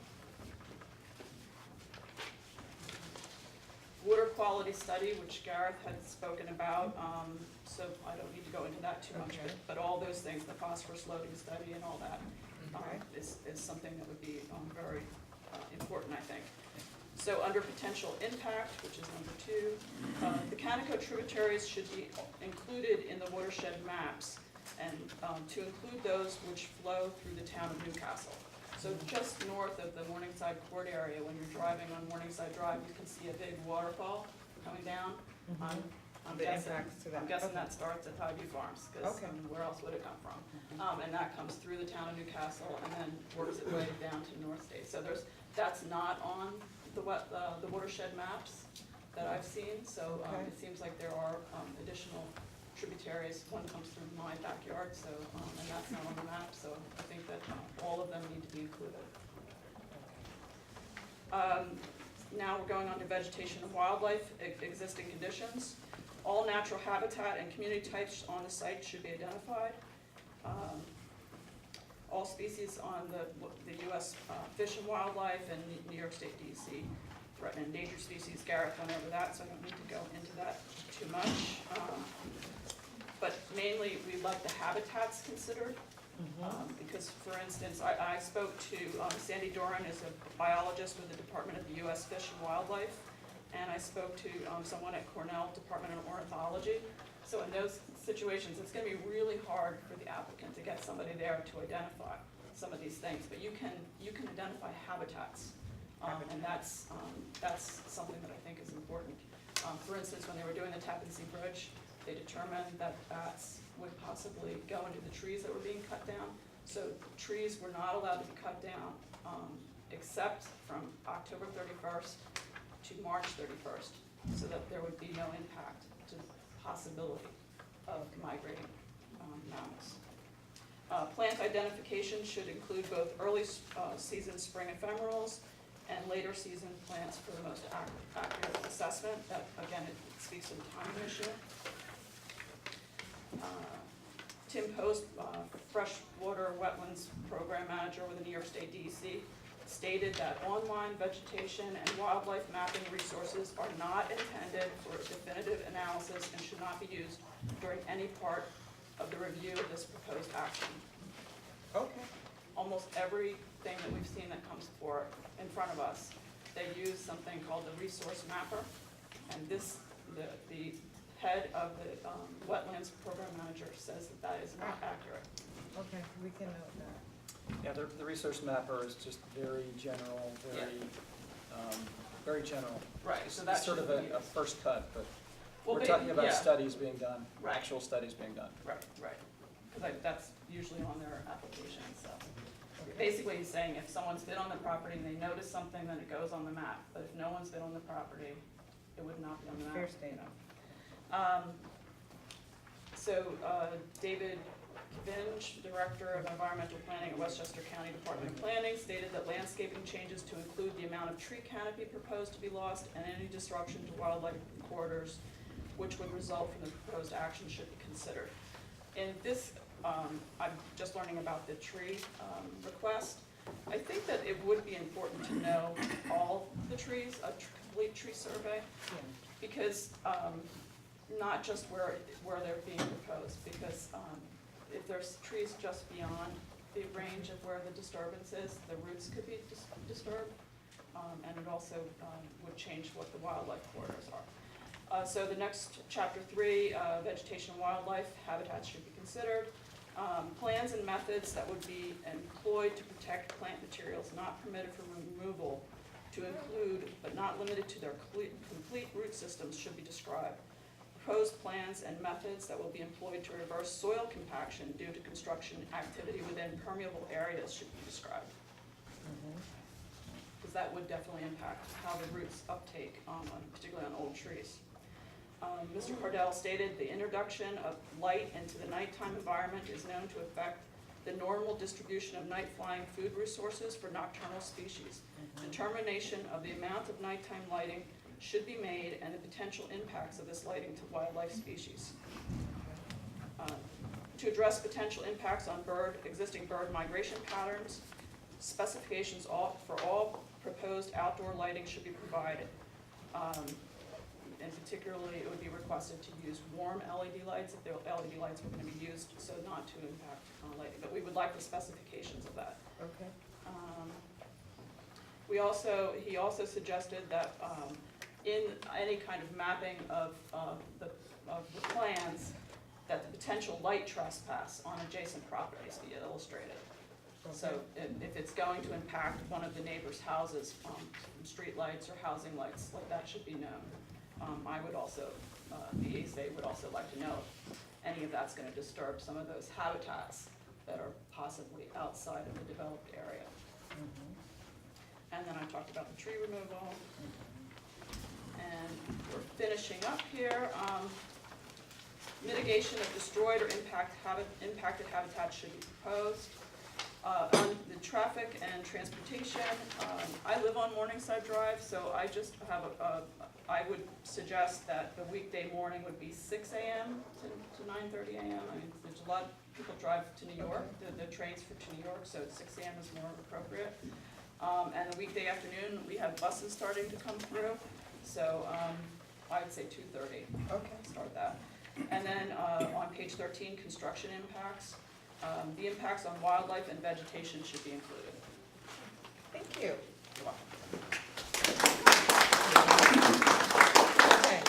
Speaker 5: Water quality study, which Gareth had spoken about, so I don't need to go into that too much,
Speaker 1: Okay.
Speaker 5: but all those things, the phosphorus loading study and all that,
Speaker 1: Okay.
Speaker 5: is something that would be very important, I think. So under potential impact, which is number 2, the Canico tributaries should be included in the watershed maps, and to include those which flow through the town of Newcastle. So just north of the Morningside Court area, when you're driving on Morningside Drive, you can see a big waterfall coming down. I'm
Speaker 1: The
Speaker 5: guessing,
Speaker 1: impacts to that.
Speaker 5: I'm guessing
Speaker 1: Okay.
Speaker 5: that starts at Highview Farms, because
Speaker 1: Okay.
Speaker 5: where else would it come from? And that comes through the town of Newcastle and then works its way down to North State. So that's not on the watershed maps that I've seen, so
Speaker 1: Okay.
Speaker 5: it seems like there are additional tributaries. One comes through my backyard, so, and that's not on the map, so I think that all of them need to be included. Now we're going on to vegetation and wildlife, existing conditions. All natural habitat and community types on the site should be identified. All species on the U.S. Fish and Wildlife and New York State DEC threatened and endangered species. Gareth went over that, so I don't need to go into that too much. But mainly, we'd like the habitats considered. Because, for instance, I spoke to Sandy Doran, is a biologist with the Department of the U.S. Fish and Wildlife, and I spoke to someone at Cornell Department of Ornithology. So in those situations, it's going to be really hard for the applicant to get somebody there to identify some of these things. But you can identify habitats, and that's something that I think is important. For instance, when they were doing the Tappan Zee Bridge, they determined that bats would possibly go into the trees that were being cut down. So trees were not allowed to be cut down except from October 31st to March 31st, so that there would be no impact to the possibility of migrating mammals. Plant identification should include both early season spring ephemerals and later season plants for the most accurate assessment. That, again, it speaks to the timing issue. Tim Post, Freshwater Wetlands Program Manager with the New York State DEC, stated that online vegetation and wildlife mapping resources are not intended for definitive analysis and should not be used during any part of the review of this proposed action.
Speaker 1: Okay.
Speaker 5: Almost everything that we've seen that comes in front of us, they use something called the resource mapper. And this, the head of the wetlands program manager says that that is not accurate.
Speaker 1: Okay, we can note that.
Speaker 2: Yeah, the resource mapper is just very general, very general.
Speaker 5: Right, so that
Speaker 2: It's sort of
Speaker 5: shouldn't be
Speaker 2: a
Speaker 5: used.
Speaker 2: first cut, but
Speaker 5: Well,
Speaker 2: we're
Speaker 5: they-
Speaker 2: talking about
Speaker 5: yeah.
Speaker 2: studies being done,
Speaker 5: Right.
Speaker 2: actual studies being done.
Speaker 5: Right, because that's usually on their application, so. Basically, he's saying if someone's been on the property and they notice something, then it goes on the map. But if no one's been on the property, it would not be on the map.
Speaker 1: Fair statement.
Speaker 5: David Vinge, Director of Environmental Planning at Westchester County Department of Planning, stated that landscaping changes to include the amount of tree canopy proposed to be lost and any disruption to wildlife corridors which would result from the proposed action should be considered. In this, I'm just learning about the tree request. I think that it would be important to know all the trees, a complete tree survey, because not just where they're being proposed, because if there's trees just beyond the range of where the disturbance is, the roots could be disturbed, and it also would change what the wildlife corridors are. So the next, chapter 3, vegetation and wildlife, habitats should be considered. Plans and methods that would be employed to protect plant materials not permitted for removal to include, but not limited to their complete root systems should be described. Proposed plans and methods that will be employed to reverse soil compaction due to construction activity within permeable areas should be described. Because that would definitely impact how the roots uptake, particularly on old trees. Mr. Cardell stated the introduction of light into the nighttime environment is known to affect the normal distribution of night-flying food resources for nocturnal species. Determination of the amount of nighttime lighting should be made and the potential impacts of this lighting to wildlife species. To address potential impacts on existing bird migration patterns, specifications for all proposed outdoor lighting should be provided. And particularly, it would be requested to use warm LED lights if the LED lights were going to be used, so not to impact lighting. But we would like the specifications of that.
Speaker 1: Okay.
Speaker 5: He also suggested that in any kind of mapping of the plans, that the potential light trespass on adjacent properties be illustrated. So if it's going to impact one of the neighbors' houses, from street lights or housing lights, like that should be known. I would also, the ASA would also like to know if any of that's gonna disturb some of those habitats that are possibly outside of the developed area. And then I talked about the tree removal. And we're finishing up here. Mitigation of destroyed or impacted habitats should be proposed. On the traffic and transportation, I live on Morningside Drive, so I just have I would suggest that the weekday morning would be 6 a.m. to 9:30 a.m. I mean, there's a lot of people drive to New York, the trains to New York, so 6 a.m. is more appropriate. And the weekday afternoon, we have buses starting to come through, so I would say 2:30.
Speaker 1: Okay.
Speaker 5: Start that. And then on page 13, construction impacts. The impacts on wildlife and vegetation should be included.
Speaker 1: Thank you.
Speaker 5: You're welcome.
Speaker 1: Okay,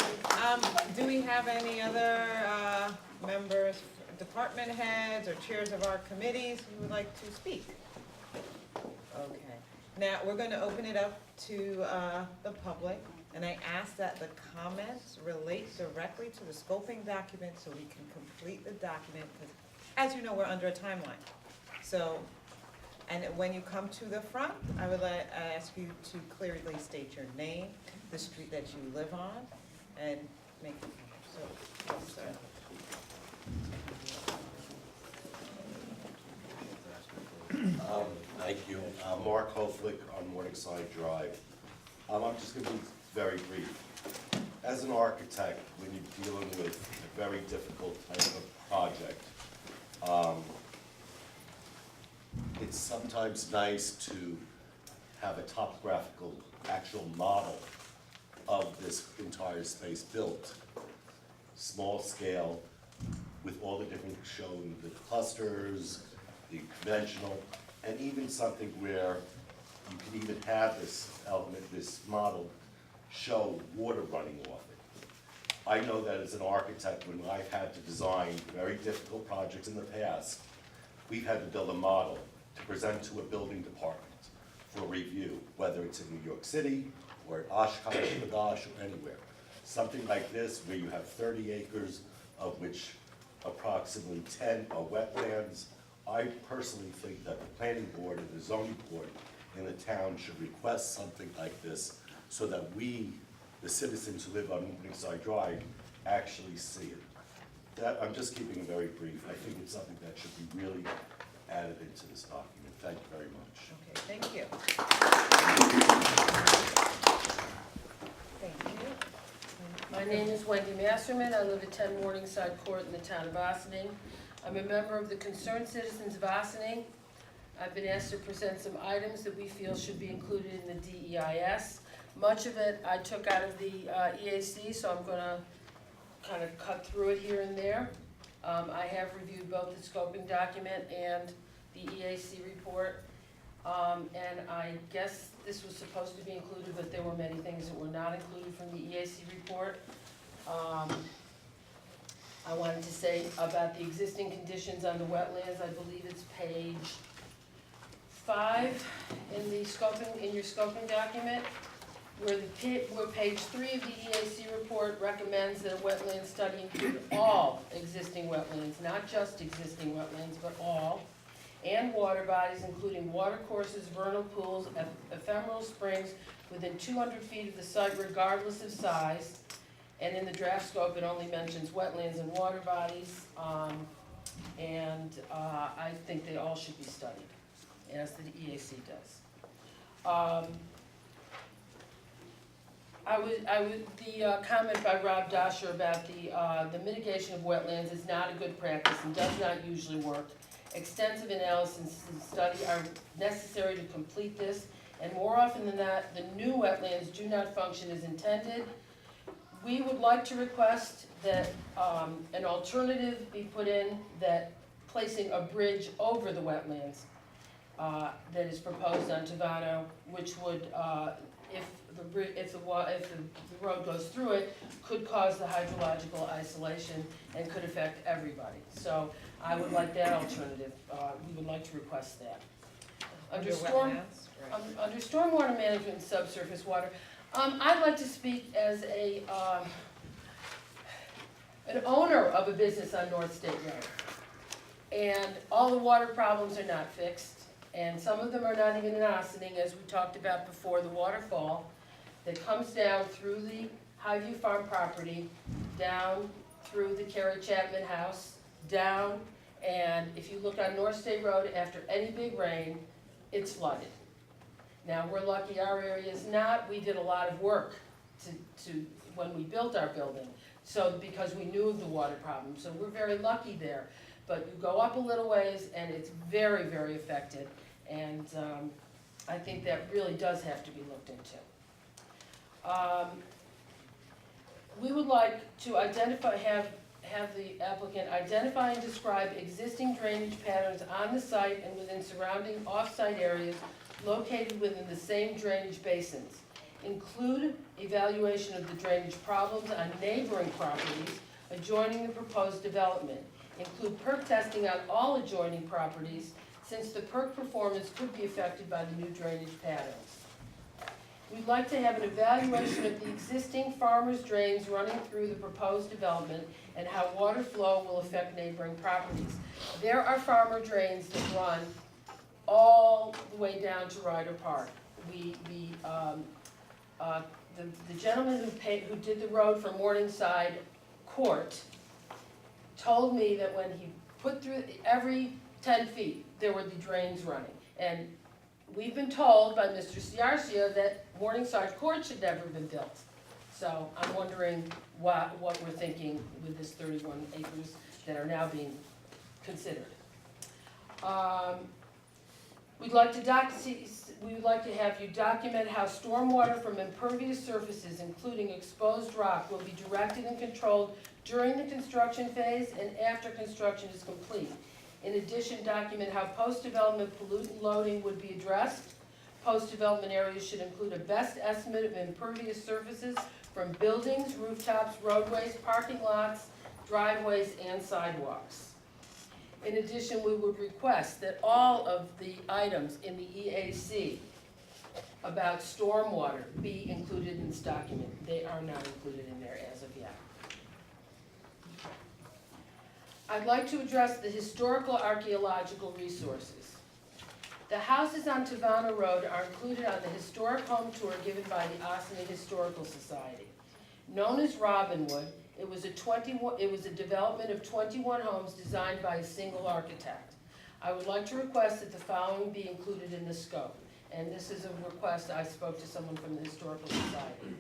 Speaker 1: do we have any other members, department heads, or chairs of our committees who would like to speak? Okay, now we're going to open it up to the public, and I ask that the comments relate directly to the scoping document so we can complete the document, because as you know, we're under a timeline. So, and when you come to the front, I would ask you to clearly state your name, the street that you live on, and make a comment. So,
Speaker 12: Thank you. Mark Hoflick on Morningside Drive. I'm just going to be very brief. As an architect, when you're dealing with a very difficult type of project, it's sometimes nice to have a topographical actual model of this entire space built, small scale, with all the different, showing the clusters, the conventional, and even something where you could even have this element, this model, show water running off it. I know that as an architect, when I've had to design very difficult projects in the past, we've had to build a model to present to a building department for review, whether it's in New York City, or at Oshkosh, B'gosh, or anywhere. Something like this, where you have 30 acres, of which approximately 10 are wetlands. I personally think that the planning board and the zoning board in the town should request something like this, so that we, the citizens who live on Morningside Drive, actually see it. That, I'm just keeping it very brief. I think it's something that should be really added into this document. Thank you very much.
Speaker 1: Okay, thank you. Thank you.
Speaker 13: My name is Wendy Masterman. I live at 10 Morningside Court in the town of Ossining. I'm a member of the Concerned Citizens of Ossining. I've been asked to present some items that we feel should be included in the DEIS. Much of it I took out of the EAC, so I'm gonna kind of cut through it here and there. I have reviewed both the scoping document and the EAC report. And I guess this was supposed to be included, but there were many things that were not included from the EAC report. I wanted to say about the existing conditions on the wetlands, I believe it's page 5 in the scoping, in your scoping document, where page 3 of the EAC report recommends that a wetland study include all existing wetlands, not just existing wetlands, but all, and water bodies, including water courses, vernal pools, ephemeral springs within 200 feet of the site regardless of size. And in the draft scope, it only mentions wetlands and water bodies, and I think they all should be studied, as the EAC does. The comment by Rob Dosher about the mitigation of wetlands is not a good practice and does not usually work. Extensive analysis and study are necessary to complete this, and more often than not, the new wetlands do not function as intended. We would like to request that an alternative be put in, that placing a bridge over the wetlands that is proposed on Tavano, which would, if the road goes through it, could cause the hydrological isolation and could affect everybody. So I would like that alternative. We would like to request that. Under
Speaker 1: wetlands, right.
Speaker 13: Under stormwater management and subsurface water, I'd like to speak as an owner of a business on North State Road. And all the water problems are not fixed, and some of them are not even in Ossining, as we talked about before, the waterfall that comes down through the Highview Farm property, down through the Carrie Chapman house, down, and if you look on North State Road, after any big rain, it's flooded. Now, we're lucky our area is not. We did a lot of work to when we built our building, so because we knew of the water problem, so we're very lucky there. But you go up a little ways and it's very, very affected, and I think that really does have to be looked into. We would like to identify, have the applicant identify and describe existing drainage patterns on the site and within surrounding off-site areas located within the same drainage basins. Include evaluation of the drainage problems on neighboring properties adjoining the proposed development. Include perk testing on all adjoining properties, since the perk performance could be affected by the new drainage patterns. We'd like to have an evaluation of the existing farmers' drains running through the proposed development and how water flow will affect neighboring properties. There are farmer drains that run all the way down to Ryder Park. The gentleman who did the road from Morningside Court told me that when he put through every 10 feet, there were the drains running. And we've been told by Mr. Ciarcia that Morningside Court should never have been built. So I'm wondering what we're thinking with this 31 acres that are now being considered. We'd like to we would like to have you document how stormwater from impervious surfaces, including exposed rock, will be directed and controlled during the construction phase and after construction is complete. In addition, document how post-development pollutant loading would be addressed. Post-development areas should include a best estimate of impervious surfaces from buildings, rooftops, roadways, parking lots, driveways, and sidewalks. In addition, we would request that all of the items in the EAC about stormwater be included in this document. They are not included in there as of yet. I'd like to address the historical archaeological resources. The houses on Tavana Road are included on the historic home tour given by the Ossene Historical Society. Known as Robinwood, it was a development of 21 homes designed by a single architect. I would like to request that the following be included in the scope. And this is a request, I spoke to someone from the Historical Society.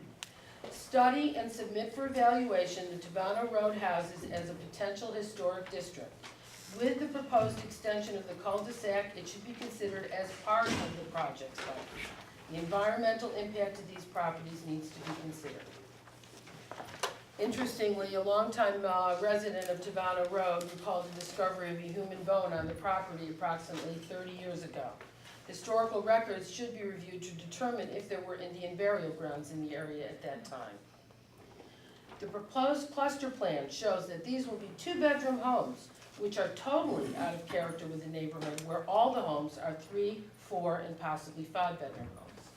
Speaker 13: Study and submit for evaluation the Tavana Road houses as a potential historic district. With the proposed extension of the cul-de-sac, it should be considered as part of the project site. The environmental impact of these properties needs to be considered. Interestingly, a longtime resident of Tavana Road recalled the discovery of a human bone on the property approximately 30 years ago. Historical records should be reviewed to determine if there were Indian burial grounds in the area at that time. The proposed cluster plan shows that these will be 2-bedroom homes, which are totally out of character with the neighborhood, where all the homes are 3, 4, and possibly 5-bedroom homes.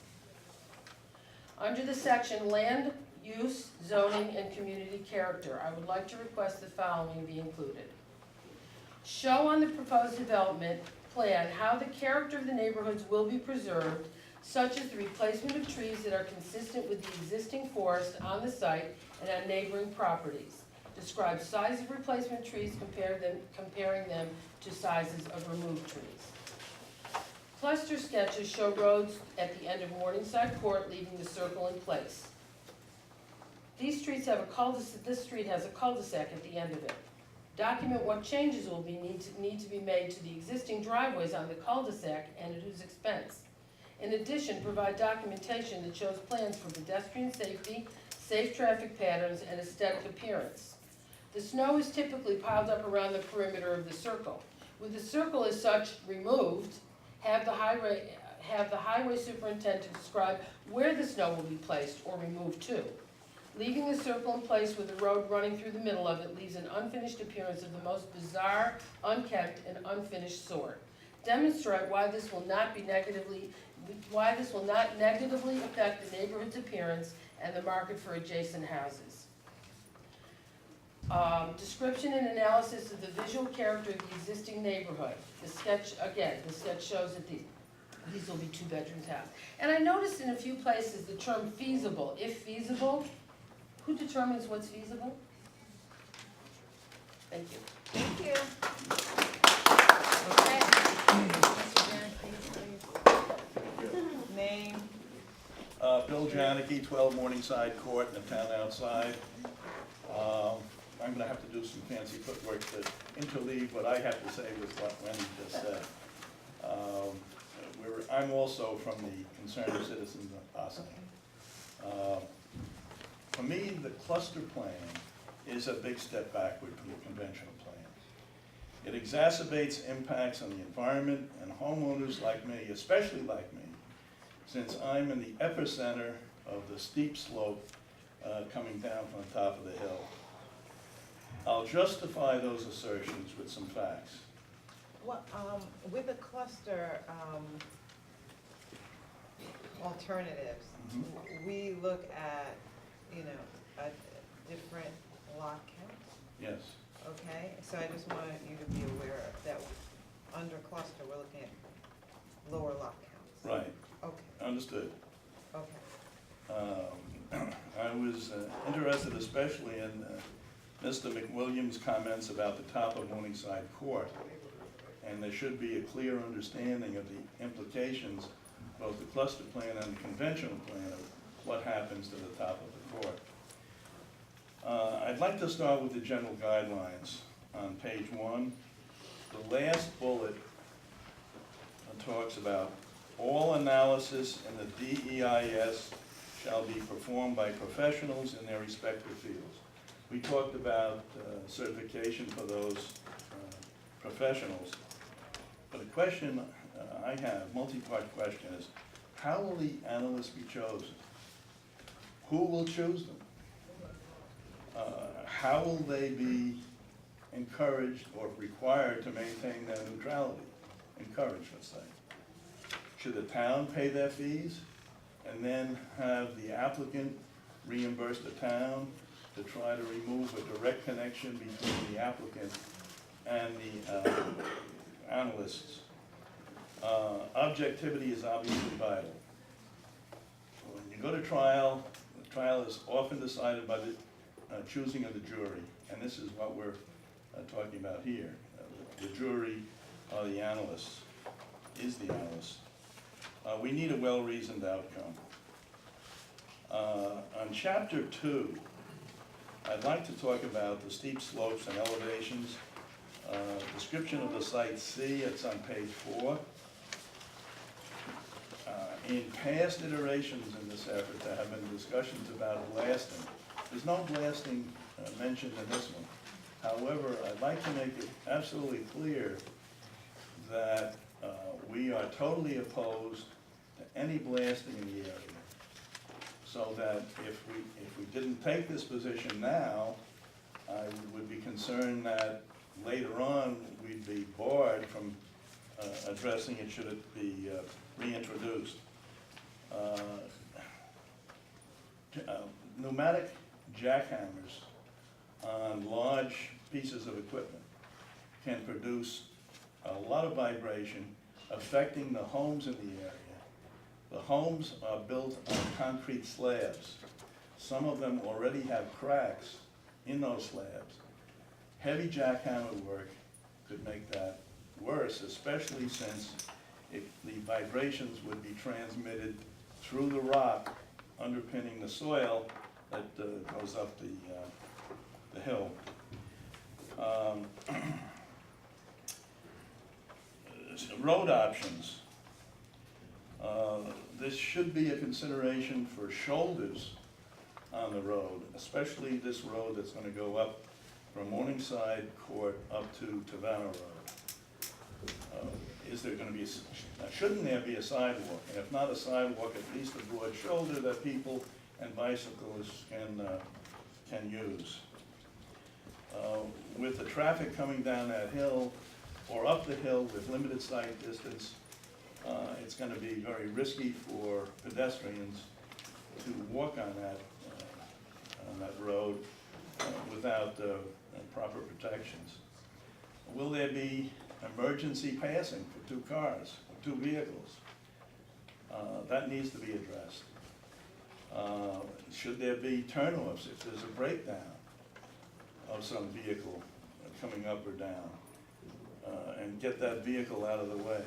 Speaker 13: Under the section Land Use, Zoning, and Community Character, I would like to request the following be included. Show on the proposed development plan how the character of the neighborhoods will be preserved, such as the replacement of trees that are consistent with the existing forest on the site and on neighboring properties. Describe size of replacement trees, comparing them to sizes of removed trees. Cluster sketches show roads at the end of Morningside Court, leaving the circle in place. These streets have a cul-de-sac, this street has a cul-de-sac at the end of it. Document what changes will need to be made to the existing driveways on the cul-de-sac and at whose expense. In addition, provide documentation that shows plans for pedestrian safety, safe traffic patterns, and aesthetic appearance. The snow is typically piled up around the perimeter of the circle. With the circle as such removed, have the highway superintendent describe where the snow will be placed or removed to. Leaving the circle in place with the road running through the middle of it leaves an unfinished appearance of the most bizarre, unkept, and unfinished sort. Demonstrate why this will not negatively affect the neighborhood's appearance and the market for adjacent houses. Description and analysis of the visual character of the existing neighborhood. The sketch shows that these will be 2-bedroom houses. And I noticed in a few places the term feasible, if feasible. Who determines what's feasible? Thank you.
Speaker 1: Thank you. Okay. Mr. Janicki, please. Name.
Speaker 14: Bill Janicki, 12 Morningside Court in the town outside. I'm gonna have to do some fancy footwork to interleave what I have to say with what Wendy just said. I'm also from the Concerned Citizens of Ossene. For me, the cluster plan is a big step backward from the conventional plans. It exacerbates impacts on the environment and homeowners like me, especially like me, since I'm in the epicenter of the steep slope coming down from the top of the hill. I'll justify those assertions with some facts.
Speaker 1: Well, with the cluster alternatives, we look at, a different lot counts,
Speaker 14: Yes.
Speaker 1: okay? So I just wanted you to be aware that under cluster, we're looking at lower lot counts.
Speaker 14: Right.
Speaker 1: Okay,
Speaker 14: Understood.
Speaker 1: okay.
Speaker 14: I was interested especially in Mr. McWilliams' comments about the top of Morningside Court, and there should be a clear understanding of the implications, both the cluster plan and the conventional plan, of what happens to the top of the court. I'd like to start with the general guidelines on page 1. The last bullet talks about All analysis in the DEIS shall be performed by professionals in their respective fields. We talked about certification for those professionals. But the question I have, multi-part question, is how will the analysts be chosen? Who will choose them? How will they be encouraged or required to maintain their neutrality? Encouraged, let's say. Should the town pay their fees and then have the applicant reimburse the town to try to remove a direct connection between the applicant and the analysts? Objectivity is obviously vital. When you go to trial, the trial is often decided by the choosing of the jury, and this is what we're talking about here. The jury are the analysts, is the analyst. We need a well-reasoned outcome. On chapter 2, I'd like to talk about the steep slopes and elevations. Description of the site C, it's on page 4. In past iterations in this effort, there have been discussions about blasting. There's no blasting mentioned in this one. However, I'd like to make it absolutely clear that we are totally opposed to any blasting in the area. So that if we didn't take this position now, I would be concerned that later on we'd be barred from addressing it should it be reintroduced. Pneumatic jackhammers on large pieces of equipment can produce a lot of vibration affecting the homes in the area. The homes are built on concrete slabs. Some of them already have cracks in those slabs. Heavy jackhammer work could make that worse, especially since the vibrations would be transmitted through the rock underpinning the soil that goes up the hill. Road options. This should be a consideration for shoulders on the road, especially this road that's going to go up from Morningside Court up to Tavana Road. Is there going to be, shouldn't there be a sidewalk? And if not a sidewalk, at least a broad shoulder that people and bicyclists can use. With the traffic coming down that hill or up the hill with limited sight distance, it's going to be very risky for pedestrians to walk on that road without proper protections. Will there be emergency passing for 2 cars or 2 vehicles? That needs to be addressed. Should there be turnoffs if there's a breakdown of some vehicle coming up or down, and get that vehicle out of the way?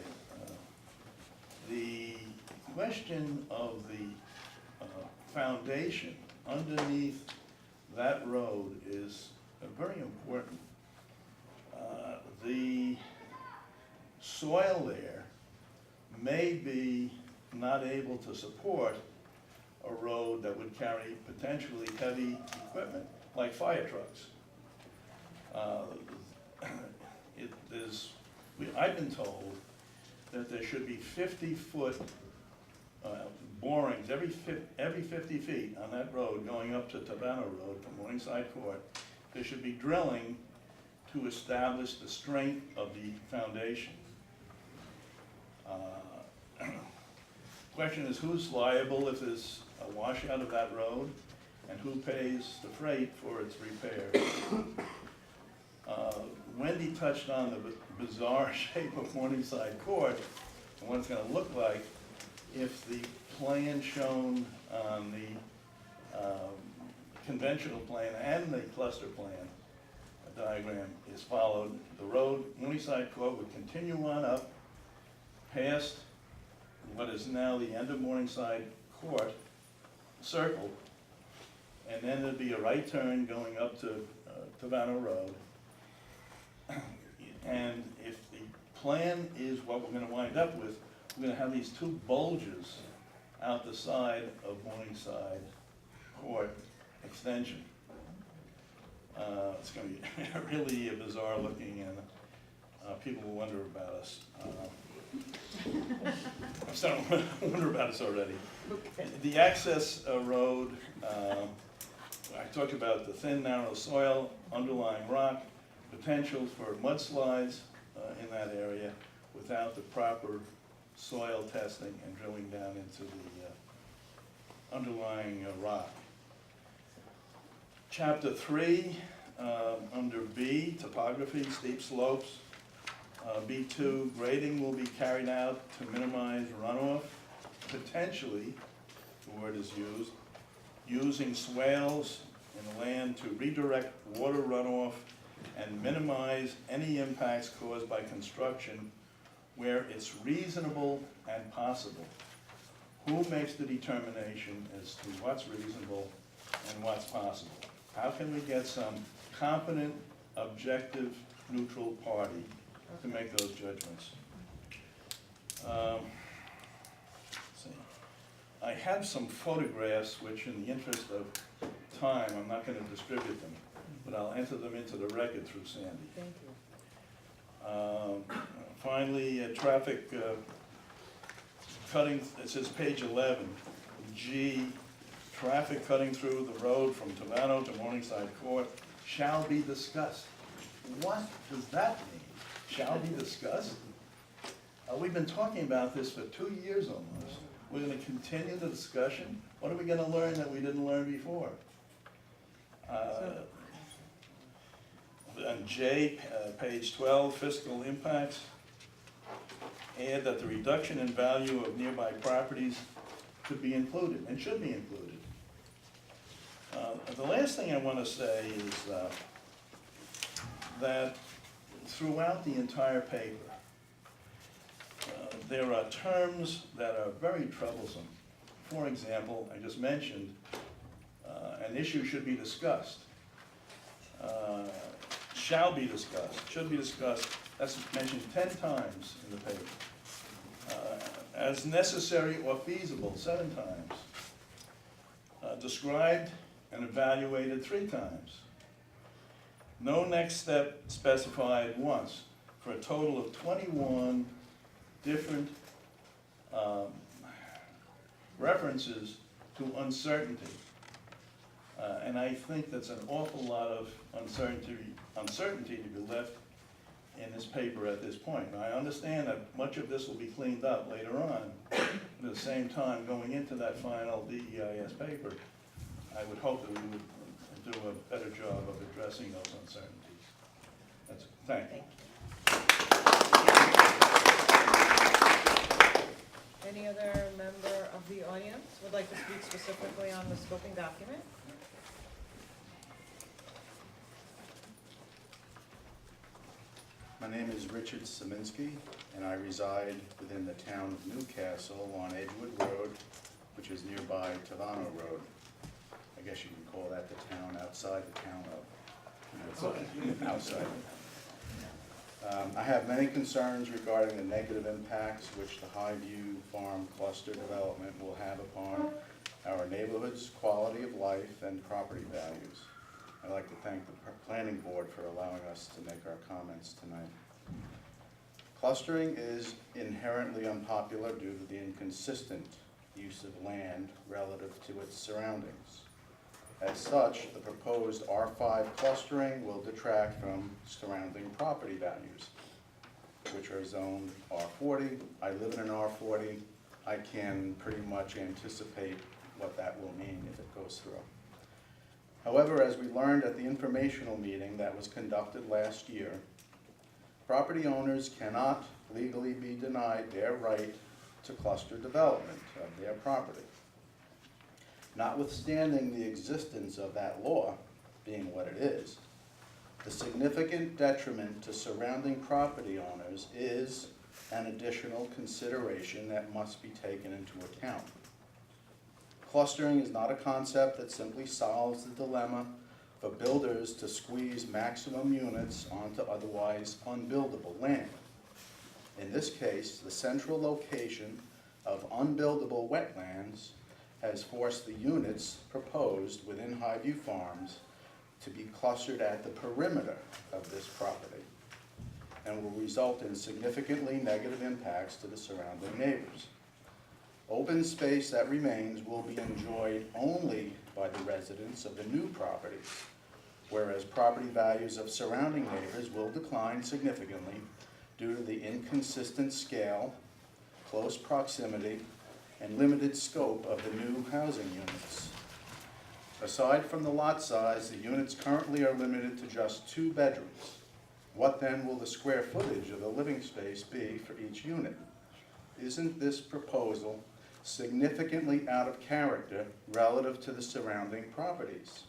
Speaker 14: The question of the foundation underneath that road is very important. The soil there may be not able to support a road that would carry potentially heavy equipment, like fire trucks. I've been told that there should be 50-foot borings every 50 feet on that road going up to Tavana Road from Morningside Court. There should be drilling to establish the strength of the foundation. Question is, who's liable if there's a washout of that road, and who pays the freight for its repair? Wendy touched on the bizarre shape of Morningside Court and what it's going to look like if the plan shown on the conventional plan and the cluster plan diagram is followed. The road, Morningside Court, would continue on up past what is now the end of Morningside Court Circle, and then there'd be a right turn going up to Tavana Road. And if the plan is what we're going to wind up with, we're gonna have these two bulges out the side of Morningside Court Extension. It's gonna be really bizarre looking, and people will wonder about us. I'm starting to wonder about us already. The access road, I talked about the thin, narrow soil, underlying rock, potential for mudslides in that area without the proper soil testing and drilling down into the underlying rock. Chapter 3, under B, topography, steep slopes. B2, grading will be carried out to minimize runoff, potentially, the word is used, using swales in the land to redirect water runoff and minimize any impacts caused by construction where it's reasonable and possible. Who makes the determination as to what's reasonable and what's possible? How can we get some competent, objective, neutral party to make those judgments? Let's see. I have some photographs which, in the interest of time, I'm not going to distribute them, but I'll enter them into the record through Sandy.
Speaker 1: Thank you.
Speaker 14: Finally, traffic cutting, it says page 11, G, traffic cutting through the road from Tovano to Morningside Court shall be discussed. What does that mean? Shall be discussed? We've been talking about this for 2 years almost. We're going to continue the discussion. What are we going to learn that we didn't learn before? On J, page 12, fiscal impacts. Add that the reduction in value of nearby properties could be included and should be included. The last thing I want to say is that throughout the entire paper, there are terms that are very troublesome. For example, I just mentioned an issue should be discussed. Shall be discussed, should be discussed, that's mentioned 10 times in the paper. As necessary or feasible, 7 times. Described and evaluated 3 times. No next step specified once, for a total of 21 different references to uncertainty. And I think that's an awful lot of uncertainty to be left in this paper at this point. Now, I understand that much of this will be cleaned up later on, but at the same time, going into that final DEIS paper, I would hope that we would do a better job of addressing those uncertainties. That's it. Thank you.
Speaker 1: Any other member of the audience would like to speak specifically on the scoping document?
Speaker 9: My name is Richard Szyminski, and I reside within the town of Newcastle on Edgewood Road, which is nearby Tovano Road. I guess you can call that the town outside the town of, outside. I have many concerns regarding the negative impacts which the Highview Farm Cluster development will have upon our neighborhood's quality of life and property values. I'd like to thank the planning board for allowing us to make our comments tonight. Clustering is inherently unpopular due to the inconsistent use of land relative to its surroundings. As such, the proposed R5 clustering will detract from surrounding property values, which are zoned R40. I live in an R40. I can pretty much anticipate what that will mean if it goes through. However, as we learned at the informational meeting that was conducted last year, property owners cannot legally be denied their right to cluster development of their property. Notwithstanding the existence of that law being what it is, the significant detriment to surrounding property owners is an additional consideration that must be taken into account. Clustering is not a concept that simply solves the dilemma for builders to squeeze maximum units onto otherwise unbuildable land.
Speaker 15: In this case, the central location of unbuildable wetlands has forced the units proposed within Highview Farms to be clustered at the perimeter of this property and will result in significantly negative impacts to the surrounding neighbors. Open space that remains will be enjoyed only by the residents of the new properties, whereas property values of surrounding neighbors will decline significantly due to the inconsistent scale, close proximity, and limited scope of the new housing units. Aside from the lot size, the units currently are limited to just 2 bedrooms. What then will the square footage of the living space be for each unit? Isn't this proposal significantly out of character relative to the surrounding properties?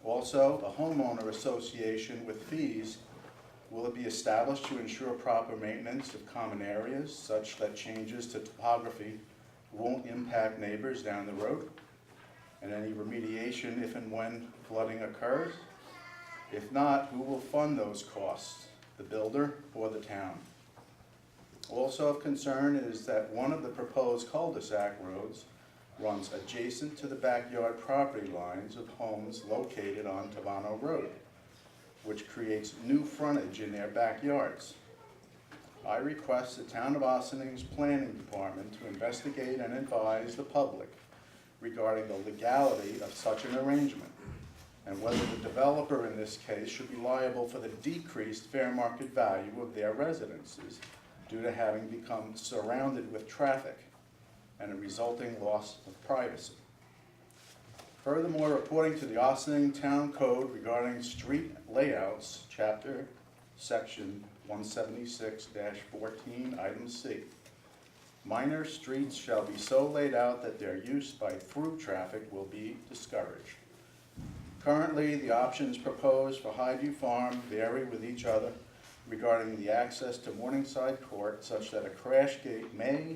Speaker 15: Also, a homeowner association with fees, will it be established to ensure proper maintenance of common areas such that changes to topography won't impact neighbors down the road? And any remediation if and when flooding occurs? If not, who will fund those costs, the builder or the town? Also of concern is that one of the proposed cul-de-sac roads runs adjacent to the backyard property lines of homes located on Tavano Road, which creates new frontage in their backyards. I request the Town of Ossing's Planning Department to investigate and advise the public regarding the legality of such an arrangement, and whether the developer in this case should be liable for the decreased fair market value of their residences due to having become surrounded with traffic and a resulting loss of privacy. Furthermore, according to the Ossining Town Code regarding street layouts, chapter, section 176-14, item C, minor streets shall be so laid out that their use by through traffic will be discouraged. Currently, the options proposed for Highview Farm vary with each other regarding the access to Morningside Court, such that a crash gate may,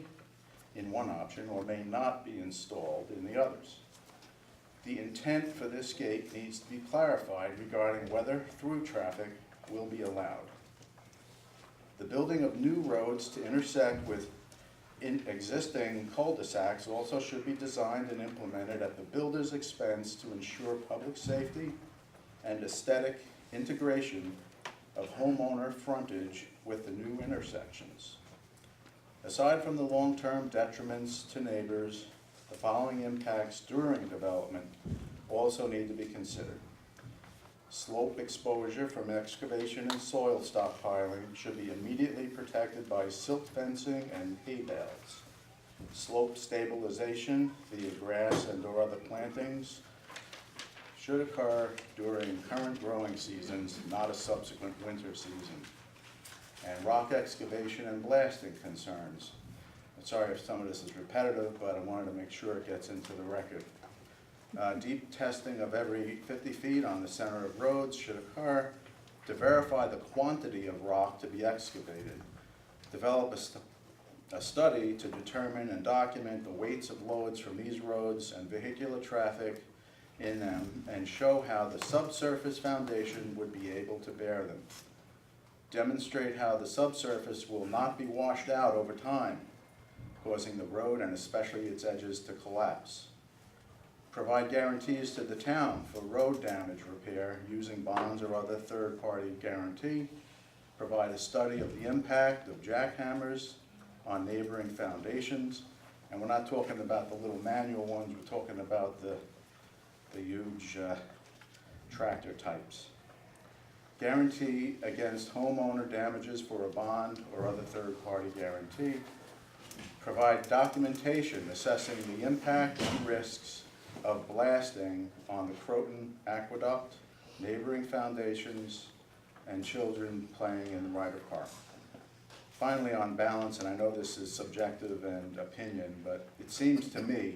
Speaker 15: in one option, or may not be installed in the others. The intent for this gate needs to be clarified regarding whether through traffic will be allowed. The building of new roads to intersect with existing cul-de-sacs also should be designed and implemented at the builder's expense to ensure public safety and aesthetic integration of homeowner frontage with the new intersections. Aside from the long-term detriments to neighbors, the following impacts during development also need to be considered. Slope exposure from excavation and soil stockpiling should be immediately protected by silt fencing and hay bales. Slope stabilization via grass and or other plantings should occur during current growing seasons, not a subsequent winter season. And rock excavation and blasting concerns. I'm sorry if some of this is repetitive, but I wanted to make sure it gets into the record. Deep testing of every 50 feet on the center of roads should occur to verify the quantity of rock to be excavated. Develop a study to determine and document the weights of loads from these roads and vehicular traffic in them, and show how the subsurface foundation would be able to bear them. Demonstrate how the subsurface will not be washed out over time, causing the road and especially its edges to collapse. Provide guarantees to the town for road damage repair using bonds or other third-party guarantee. Provide a study of the impact of jackhammers on neighboring foundations. And we're not talking about the little manual ones, we're talking about the huge tractor types. Guarantee against homeowner damages for a bond or other third-party guarantee. Provide documentation assessing the impact and risks of blasting on the Croton Aqueduct, neighboring foundations, and children playing in Ryder Park. Finally, on balance, and I know this is subjective and opinion, but it seems to me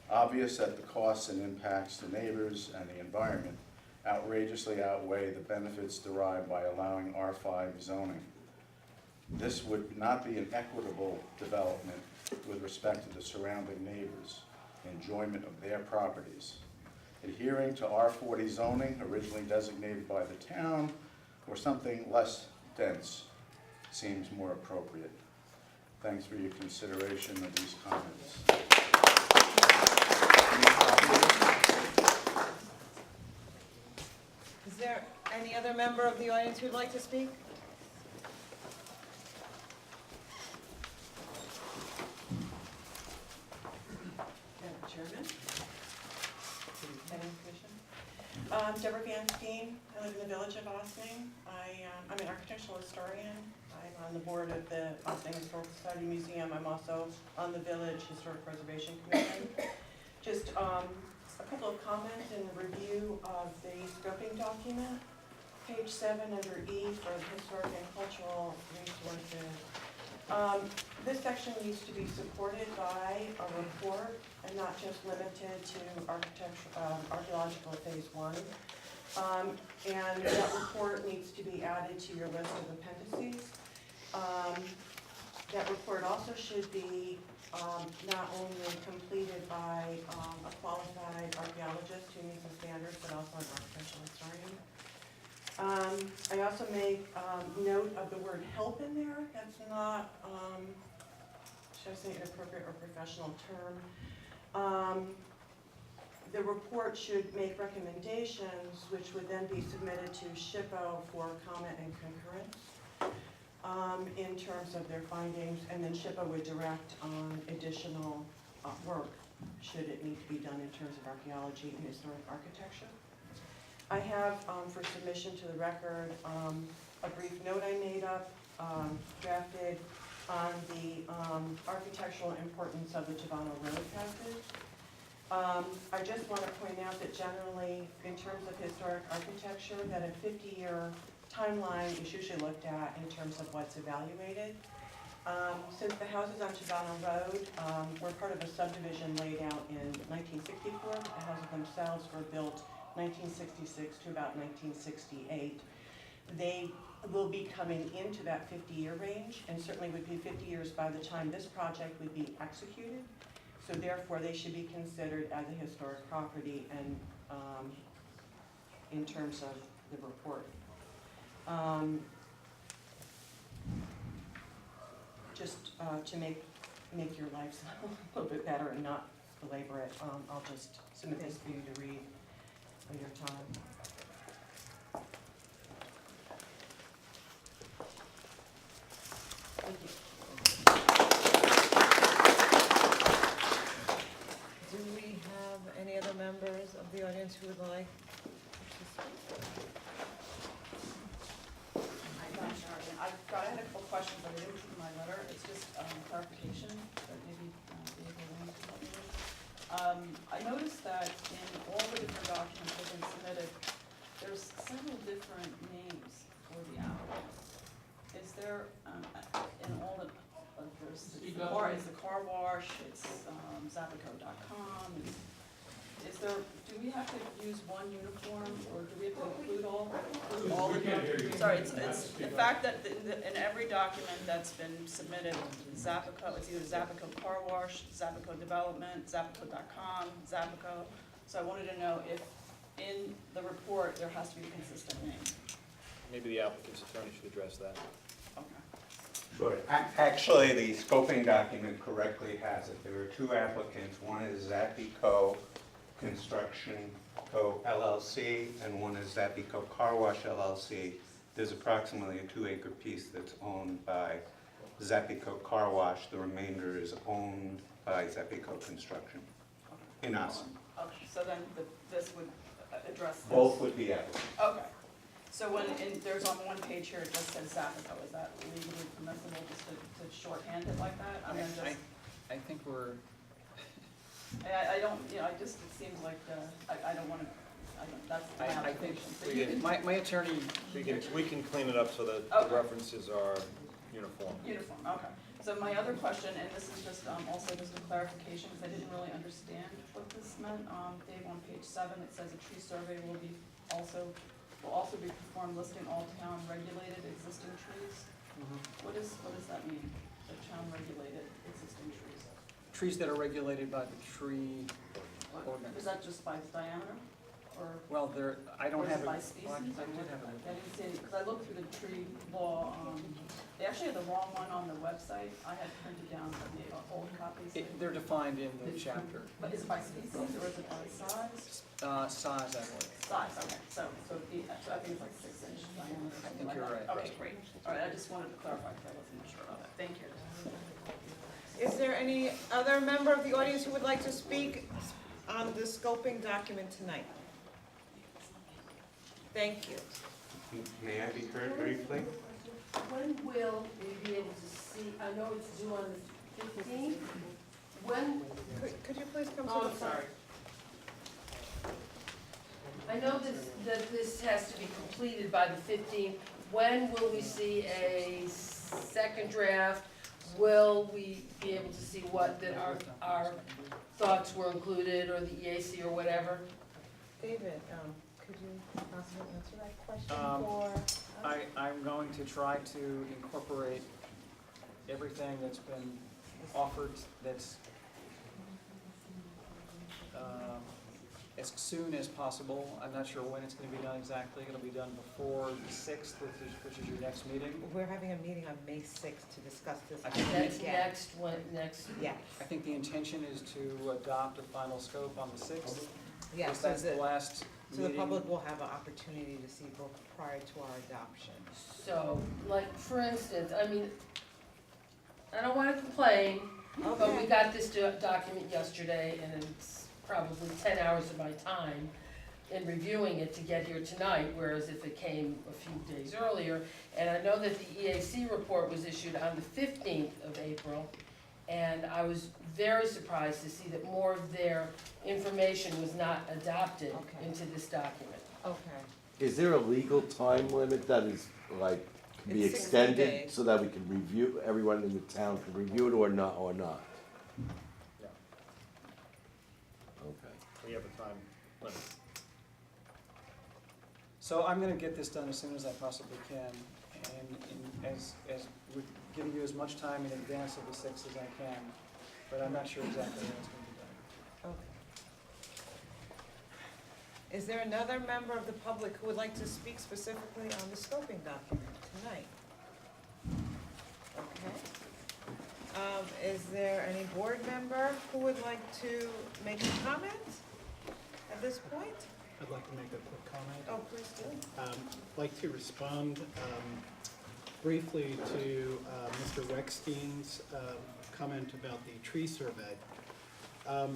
Speaker 15: obvious that the costs and impacts to neighbors and the environment outrageously outweigh the benefits derived by allowing R5 zoning. This would not be an equitable development with respect to the surrounding neighbors' enjoyment of their properties. Adhering to R40 zoning, originally designated by the town, or something less dense, seems more appropriate. Thanks for your consideration of these comments.
Speaker 1: Is there any other member of the audience who'd like to speak?
Speaker 16: Madam Chairman. Planning Commission. Deborah Van Steen. I live in the village of Ossining. I'm an architectural historian. I'm on the board of the Ossining Historical Society Museum. I'm also on the Village Historic Preservation Commission. Just a couple of comments in the review of the scoping document. Page 7 under E for historic and cultural resources. This section needs to be supported by a report and not just limited to archaeological phase 1. And that report needs to be added to your list of appendices. That report also should be not only completed by a qualified archaeologist who meets the standards, but also an architectural historian. I also make note of the word help in there. That's not, should I say, an appropriate or professional term. The report should make recommendations which would then be submitted to SHPO for comment and concurrence in terms of their findings, and then SHPO would direct on additional work should it need to be done in terms of archaeology and historic architecture. I have for submission to the record a brief note I made up, drafted on the architectural importance of the Tabano Road passage. I just want to point out that generally, in terms of historic architecture, that a 50-year timeline is usually looked at in terms of what's evaluated. Since the houses on Tabano Road were part of a subdivision laid out in 1964, the houses themselves were built 1966 to about 1968. They will be coming into that 50-year range, and certainly would be 50 years by the time this project would be executed. So therefore, they should be considered as a historic property and in terms of the report. Just to make your lives a little bit better and not belabor it, I'll just submit this for you to read at your time. Thank you.
Speaker 1: Do we have any other members of the audience who would like to speak?
Speaker 5: I had a couple questions, but I didn't keep my letter. It's just clarification that maybe Dave or Lynn can help me with. I noticed that in all the different documents that have been submitted, there's several different names for the applicant. Is there, in all the, there's the car wash, it's Zapico.com. Is there, do we have to use one uniform, or do we have to include all the documents? Sorry, it's the fact that in every document that's been submitted, Zapico, it's either Zapico Car Wash, Zapico Development, Zapico.com, Zapico. So I wanted to know if in the report there has to be a consistent name.
Speaker 3: Maybe the applicant's attorney should address that.
Speaker 5: Okay.
Speaker 10: Sure. Actually, the scoping document correctly has it. There are two applicants. One is Zapico Construction Co. LLC, and one is Zapico Car Wash LLC. There's approximately a 2-acre piece that's owned by Zapico Car Wash. The remainder is owned by Zapico Construction in us.
Speaker 5: Okay, so then this would address this?
Speaker 10: Both would be applicants.
Speaker 5: Okay. So when, there's on one page here, it just says Zapico, is that legally permissible just to shorthand it like that? And then just,
Speaker 2: I think we're,
Speaker 5: I don't, you know, I just, it seems like, I don't wanna, that's my
Speaker 3: I think
Speaker 5: observation.
Speaker 3: my attorney, we can clean it up so that
Speaker 5: Okay.
Speaker 3: the references are uniform.
Speaker 5: Uniform, okay. So my other question, and this is just also just a clarification, because I didn't really understand what this meant. Dave, on page 7, it says a tree survey will also be performed listing all town regulated existing trees. What does that mean, the town regulated existing trees?
Speaker 2: trees that are regulated by the tree ordinance.
Speaker 5: Is that just by diameter, or?
Speaker 2: Well, I don't
Speaker 5: or is
Speaker 2: have
Speaker 5: it
Speaker 2: it.
Speaker 5: by species?
Speaker 2: I did have it.
Speaker 5: I didn't see any, because I looked through the tree law, They actually have the wrong one on the website. I had printed down the old copies.
Speaker 2: They're defined in the chapter.
Speaker 5: But is it by species or is it by size?
Speaker 2: Size, I believe.
Speaker 5: Size, okay, so I think it's like 6 inch diameter or something like
Speaker 2: you're
Speaker 5: that.
Speaker 2: right.
Speaker 5: Okay, great. All right, I just wanted to clarify because I wasn't sure about that. Thank you.
Speaker 1: Is there any other member of the audience who would like to speak on the scoping document tonight? Thank you.
Speaker 10: May I be heard briefly?
Speaker 13: When will we be able to see, I know it's due on the 15th, when,
Speaker 1: Could you please come to
Speaker 13: oh,
Speaker 1: the
Speaker 13: I'm
Speaker 1: front?
Speaker 13: sorry. I know that this has to be completed by the 15th. When will we see a second draft? Will we be able to see what, that our thoughts were included, or the EAC or whatever?
Speaker 1: David, could you possibly answer that question for us?
Speaker 2: I'm going to try to incorporate everything that's been offered that's as soon as possible. I'm not sure when it's going to be done exactly. It'll be done before the 6th, which is your next meeting.
Speaker 1: We're having a meeting on May 6th to discuss this
Speaker 2: I
Speaker 1: again.
Speaker 13: That's next.
Speaker 1: Yeah,
Speaker 2: I think the intention is to adopt a final scope on the 6th.
Speaker 1: yeah,
Speaker 2: Because that's the last
Speaker 1: so the
Speaker 2: meeting.
Speaker 1: public will have an opportunity to see both prior to our adoption.
Speaker 13: So, like, for instance, I mean, I don't wanna complain, but we
Speaker 1: Okay.
Speaker 13: got this document yesterday, and it's probably 10 hours of my time in reviewing it to get here tonight, whereas if it came a few days earlier. And I know that the EAC report was issued on the 15th of April, and I was very surprised to see that more of their information was not adopted
Speaker 1: Okay.
Speaker 13: into this document.
Speaker 1: Okay.
Speaker 12: Is there a legal time limit that is, like, can be
Speaker 1: It's 60
Speaker 12: extended
Speaker 1: days.
Speaker 12: so that we can review, everyone in the town can review it or not,
Speaker 3: Yeah,
Speaker 12: Okay.
Speaker 3: we have a time limit.
Speaker 2: So I'm going to get this done as soon as I possibly can, and as with giving you as much time in advance of the 6th as I can, but I'm not sure exactly when it's going to be done.
Speaker 1: Okay. Is there another member of the public who would like to speak specifically on the scoping document tonight? Okay. Is there any board member who would like to make a comment at this point?
Speaker 6: I'd like to make a quick comment.
Speaker 1: Oh, please do.
Speaker 6: I'd like to respond briefly to Mr. Weckstein's comment about the tree survey. I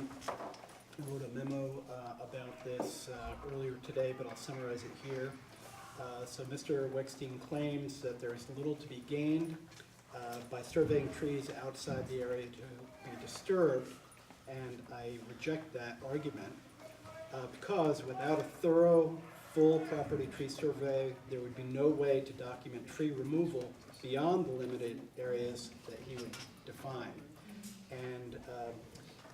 Speaker 6: wrote a memo about this earlier today, but I'll summarize it here. So Mr. Weckstein claims that there is little to be gained by surveying trees outside the area to be disturbed, and I reject that argument because without a thorough, full property tree survey, there would be no way to document tree removal beyond the limited areas that he would define. And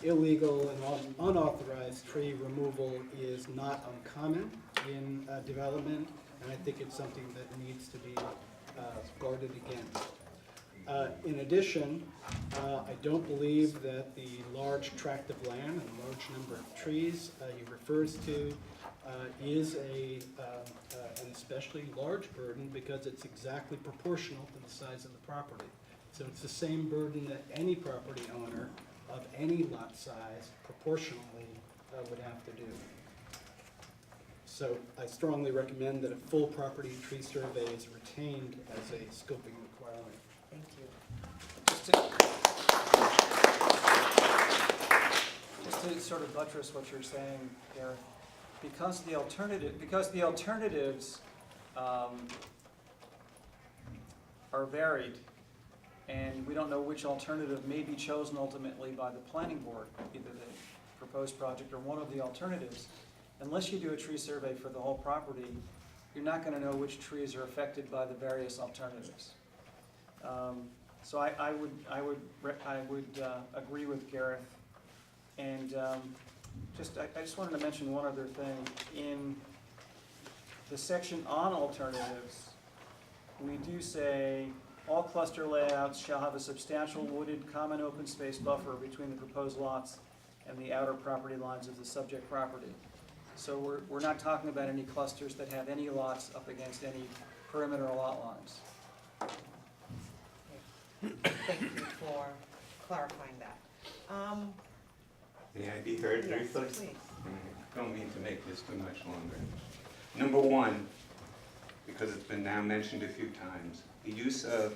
Speaker 6: illegal and unauthorized tree removal is not uncommon in development, and I think it's something that needs to be guarded against. In addition, I don't believe that the large tract of land and the large number of trees he refers to is an especially large burden because it's exactly proportional to the size of the property. So it's the same burden that any property owner of any lot size proportionally would have to do. So I strongly recommend that a full property tree survey is retained as a scoping requirement.
Speaker 1: Thank you.
Speaker 2: Just to sort of buttress what you're saying, Gareth, because the alternatives are varied, and we don't know which alternative may be chosen ultimately by the planning board, either the proposed project or one of the alternatives. Unless you do a tree survey for the whole property, you're not going to know which trees are affected by the various alternatives. So I would agree with Gareth. And I just wanted to mention one other thing. In the section on alternatives, we do say, all cluster layouts shall have a substantial wooded common open space buffer between the proposed lots and the outer property lines of the subject property. So we're not talking about any clusters that have any lots up against any perimeter lot lines.
Speaker 1: Thank you for clarifying that.
Speaker 10: May I be heard
Speaker 1: Yes,
Speaker 10: briefly?
Speaker 1: please.
Speaker 10: I don't mean to make this too much longer. Number one, because it's been now mentioned a few times, the use of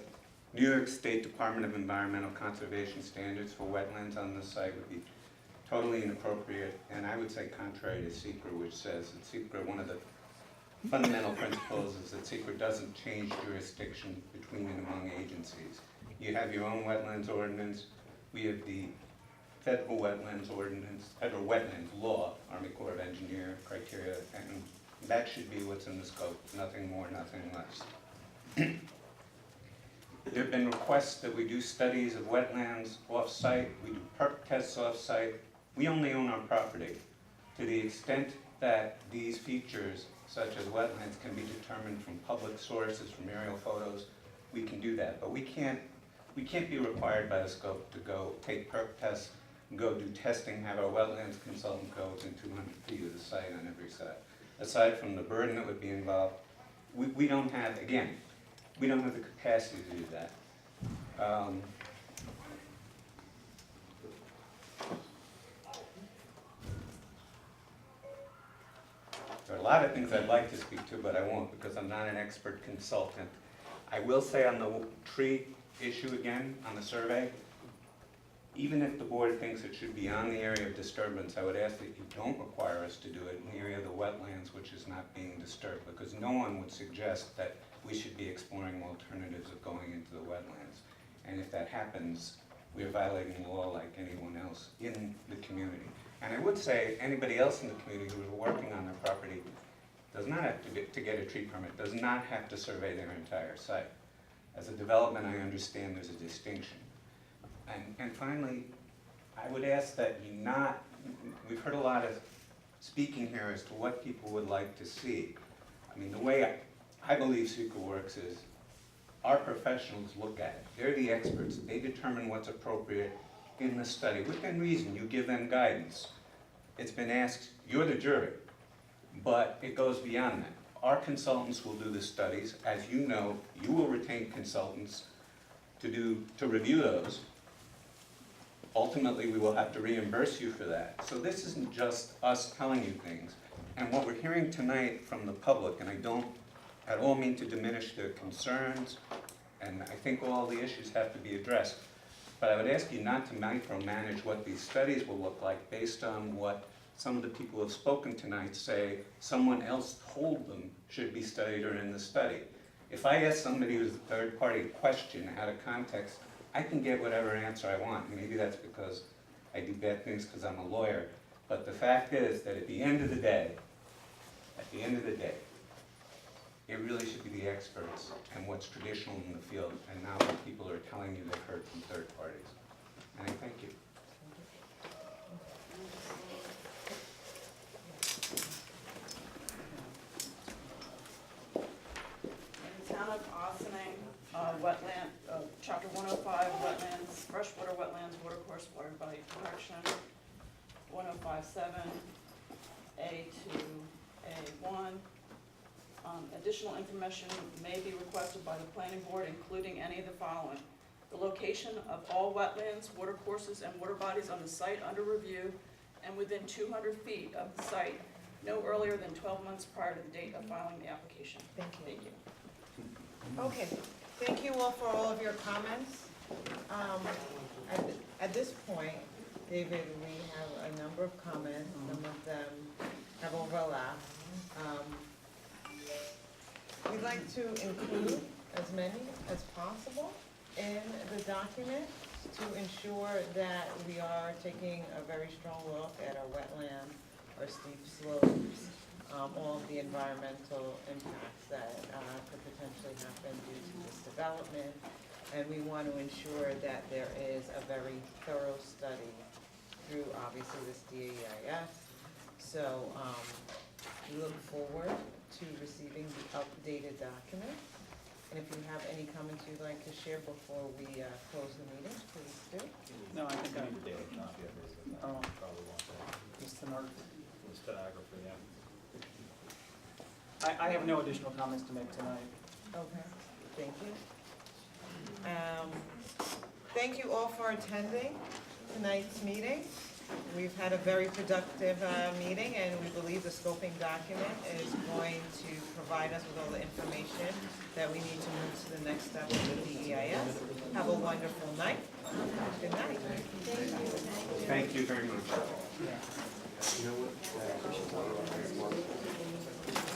Speaker 10: New York State Department of Environmental Conservation standards for wetlands on the site would be totally inappropriate, and I would say contrary to SECR, which says that SECR, one of the fundamental principles is that SECR doesn't change jurisdiction between and among agencies. You have your own wetlands ordinance, we have the federal wetlands ordinance, federal wetlands law, Army Corps of Engineer criteria, and that should be what's in the scope, nothing more, nothing less. There have been requests that we do studies of wetlands off-site, we do perk tests off-site. We only own our property. To the extent that these features, such as wetlands, can be determined from public sources, from aerial photos, we can do that. But we can't be required by the scope to go take perk tests, go do testing, have our wetlands consultant go within 200 feet of the site on every site. Aside from the burden that would be involved, we don't have, again, we don't have the capacity to do that. There are a lot of things I'd like to speak to, but I won't because I'm not an expert consultant. I will say on the tree issue again, on the survey, even if the board thinks it should be on the area of disturbance, I would ask that you don't require us to do it in the area of the wetlands, which is not being disturbed, because no one would suggest that we should be exploring alternatives of going into the wetlands. And if that happens, we are violating the law like anyone else in the community. And I would say anybody else in the community who is working on their property does not have to get a tree permit, does not have to survey their entire site. As a development, I understand there's a distinction. And finally, I would ask that you not, we've heard a lot of speaking here as to what people would like to see. I mean, the way I believe SECR works is our professionals look at it. They're the experts. They determine what's appropriate in the study. Within reason, you give them guidance. It's been asked, you're the jury, but it goes beyond that. Our consultants will do the studies. As you know, you will retain consultants to review those. Ultimately, we will have to reimburse you for that. So this isn't just us telling you things. And what we're hearing tonight from the public, and I don't at all mean to diminish their concerns, and I think all the issues have to be addressed, but I would ask you not to micromanage what these studies will look like based on what some of the people who have spoken tonight say someone else told them should be studied or in the study. If I ask somebody who's a third party a question out of context, I can get whatever answer I want. Maybe that's because I do bad things because I'm a lawyer. But the fact is that at the end of the day, it really should be the experts and what's traditional in the field and not what people are telling you they've heard from third parties. And I thank you.
Speaker 5: In the town of Austining, wetland, chapter 105, wetlands, freshwater wetlands, watercourse, water body protection, 105.7, A to A1. Additional information may be requested by the planning board, including any of the following: the location of all wetlands, watercourses, and water bodies on the site under review and within 200 feet of the site, no earlier than 12 months prior to the date of filing the application.
Speaker 1: Thank you.
Speaker 5: Thank you.
Speaker 1: Okay, thank you all for all of your comments. At this point, David, we have a number of comments, some of them have overlapped. We'd like to include as many as possible in the document to ensure that we are taking a very strong look at our wetlands, our steep slopes, all of the environmental impacts that could potentially happen due to this development. And we want to ensure that there is a very thorough study through, obviously, this DEIS. So we look forward to receiving the updated document. And if you have any comments you'd like to share before we close the meeting, please do.
Speaker 2: No, I think I
Speaker 3: Need a daily copy of this, and
Speaker 2: Oh.
Speaker 3: probably want that.
Speaker 2: the stenographer.
Speaker 3: The stenographer, yeah.
Speaker 2: I have no additional comments to make tonight.
Speaker 1: Okay, thank you. Thank you all for attending tonight's meeting. We've had a very productive meeting, and we believe the scoping document is going to provide us with all the information that we need to move to the next step of the DEIS. Have a wonderful night. Good night.
Speaker 10: Thank you very much.
Speaker 4: You know what?